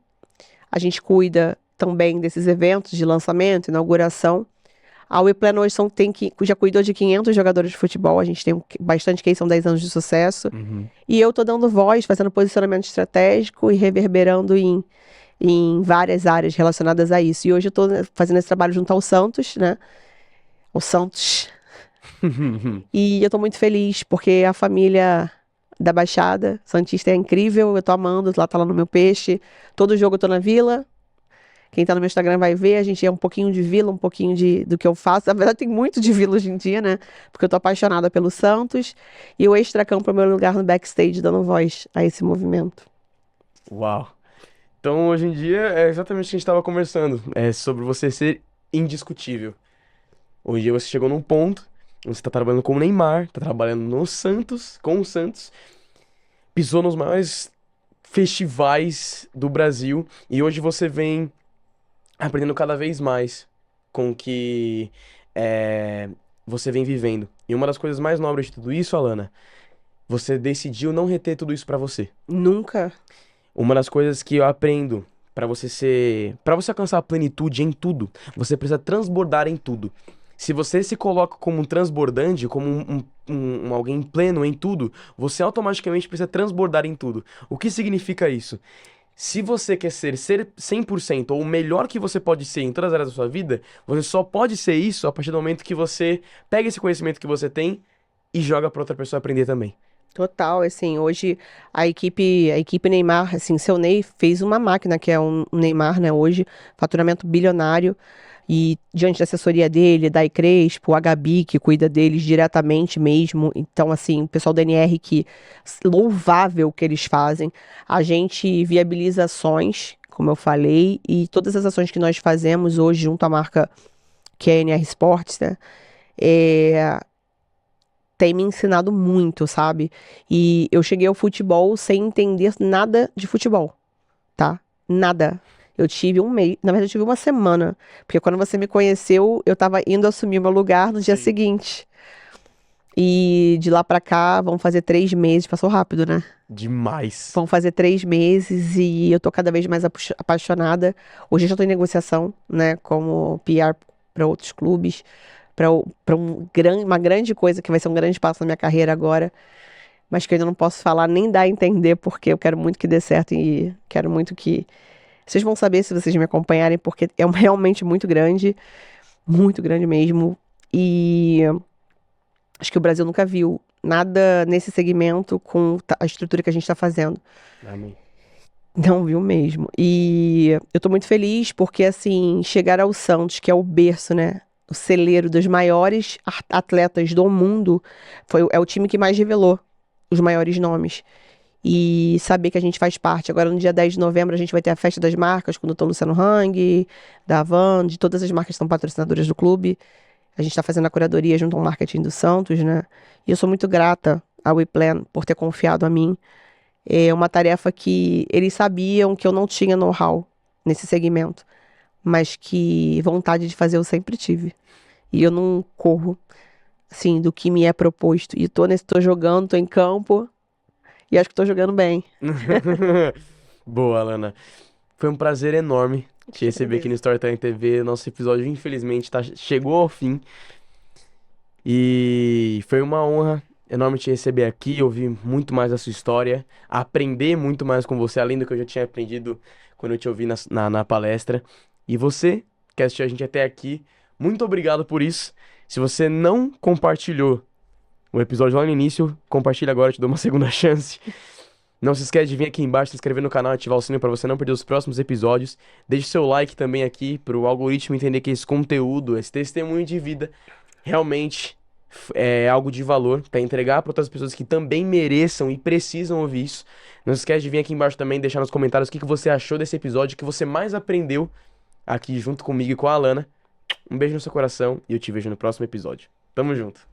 A gente cuida também desses eventos de lançamento, inauguração. A WePlan hoje já cuidou de 500 jogadores de futebol. A gente tem bastante que são 10 anos de sucesso. Uhum. E eu tô dando voz, fazendo posicionamento estratégico e reverberando em várias áreas relacionadas a isso. E hoje eu tô fazendo esse trabalho junto ao Santos, né? O Santos. E eu tô muito feliz, porque a família da Baixada Santista é incrível. Eu tô amando, tá lá no meu peixe. Todo jogo eu tô na Vila. Quem tá no meu Instagram vai ver, a gente é um pouquinho de Vila, um pouquinho do que eu faço. Na verdade, tem muito de Vila hoje em dia, né? Porque eu tô apaixonada pelo Santos. E o extracampo é o meu lugar no backstage, dando voz a esse movimento. Uau. Então, hoje em dia, é exatamente o que a gente estava conversando. É sobre você ser indiscutível. Hoje em dia você chegou num ponto, você tá trabalhando com o Neymar, tá trabalhando no Santos, com o Santos, pisou nos maiores festivais do Brasil, e hoje você vem aprendendo cada vez mais com o que você vem vivendo. E uma das coisas mais nobres de tudo isso, Alana, você decidiu não reter tudo isso pra você. Nunca. Uma das coisas que eu aprendo para você alcançar a plenitude em tudo, você precisa transbordar em tudo. Se você se coloca como um transbordante, como alguém pleno em tudo, você automaticamente precisa transbordar em tudo. O que significa isso? Se você quer ser 100% ou o melhor que você pode ser em todas as áreas da sua vida, você só pode ser isso a partir do momento que você pega esse conhecimento que você tem e joga para outra pessoa aprender também. Total, assim, hoje a equipe Neymar, assim, seu Ney fez uma máquina que é um Neymar, né, hoje, faturamento bilionário, e diante da assessoria dele, da Crespo, a Gabi, que cuida deles diretamente mesmo, então, assim, o pessoal da NR, que louvável o que eles fazem, a gente viabiliza ações, como eu falei, e todas as ações que nós fazemos hoje junto à marca que é a NR Sports, né, tem me ensinado muito, sabe? E eu cheguei ao futebol sem entender nada de futebol, tá? Nada. Eu tive um mês, na verdade eu tive uma semana, porque quando você me conheceu, eu tava indo assumir meu lugar no dia Sim. seguinte. E de lá pra cá, vão fazer 3 meses. Passou rápido, né? Demais. Vão fazer 3 meses e eu tô cada vez mais apaixonada. Hoje eu já tô em negociação, né? Como PR para outros clubes, para uma grande coisa que vai ser um grande passo na minha carreira agora, mas que eu ainda não posso falar nem dar a entender, porque eu quero muito que dê certo e quero muito que. Vocês vão saber se vocês me acompanharem, porque é realmente muito grande mesmo. E acho que o Brasil nunca viu nada nesse segmento com a estrutura que a gente está fazendo. Amém. Não viu mesmo. E eu tô muito feliz porque, assim, chegar ao Santos, que é o berço, né? O celeiro dos maiores atletas do mundo, é o time que mais revelou os maiores nomes. E saber que a gente faz parte. Agora, no dia 10 de novembro, a gente vai ter a festa das marcas, com o Dr. Luciano Hang, da Havan, de todas as marcas que são patrocinadoras do clube. A gente está fazendo a curadoria junto ao marketing do Santos, né? E eu sou muito grata ao WePlan por ter confiado a mim. É uma tarefa que eles sabiam que eu não tinha know-how nesse segmento, mas que vontade de fazer eu sempre tive. E eu não corro, assim, do que me é proposto. E tô jogando, tô em campo, e acho que tô jogando bem. Boa, Alana. Foi um prazer enorme te receber aqui no Agradeço. Storytime TV. Nosso episódio, infelizmente, chegou ao fim. E foi uma honra enorme te receber aqui, ouvir muito mais a sua história, aprender muito mais com você, além do que eu já tinha aprendido quando eu te ouvi na palestra. E você, que assistiu a gente até aqui, muito obrigado por isso. Se você não compartilhou o episódio lá no início, compartilha agora, eu te dou uma segunda chance. Não se esquece de vir aqui embaixo, se inscrever no canal e ativar o sininho para você não perder os próximos episódios. Deixe seu like também aqui para o algoritmo entender que esse conteúdo, esse testemunho de vida, realmente é algo de valor para entregar para outras pessoas que também mereçam e precisam ouvir isso. Não se esquece de vir aqui embaixo também, deixar nos comentários o que você achou desse episódio, o que você mais aprendeu aqui junto comigo e com a Alana. Um beijo no seu coração e eu te vejo no próximo episódio. Tamo junto.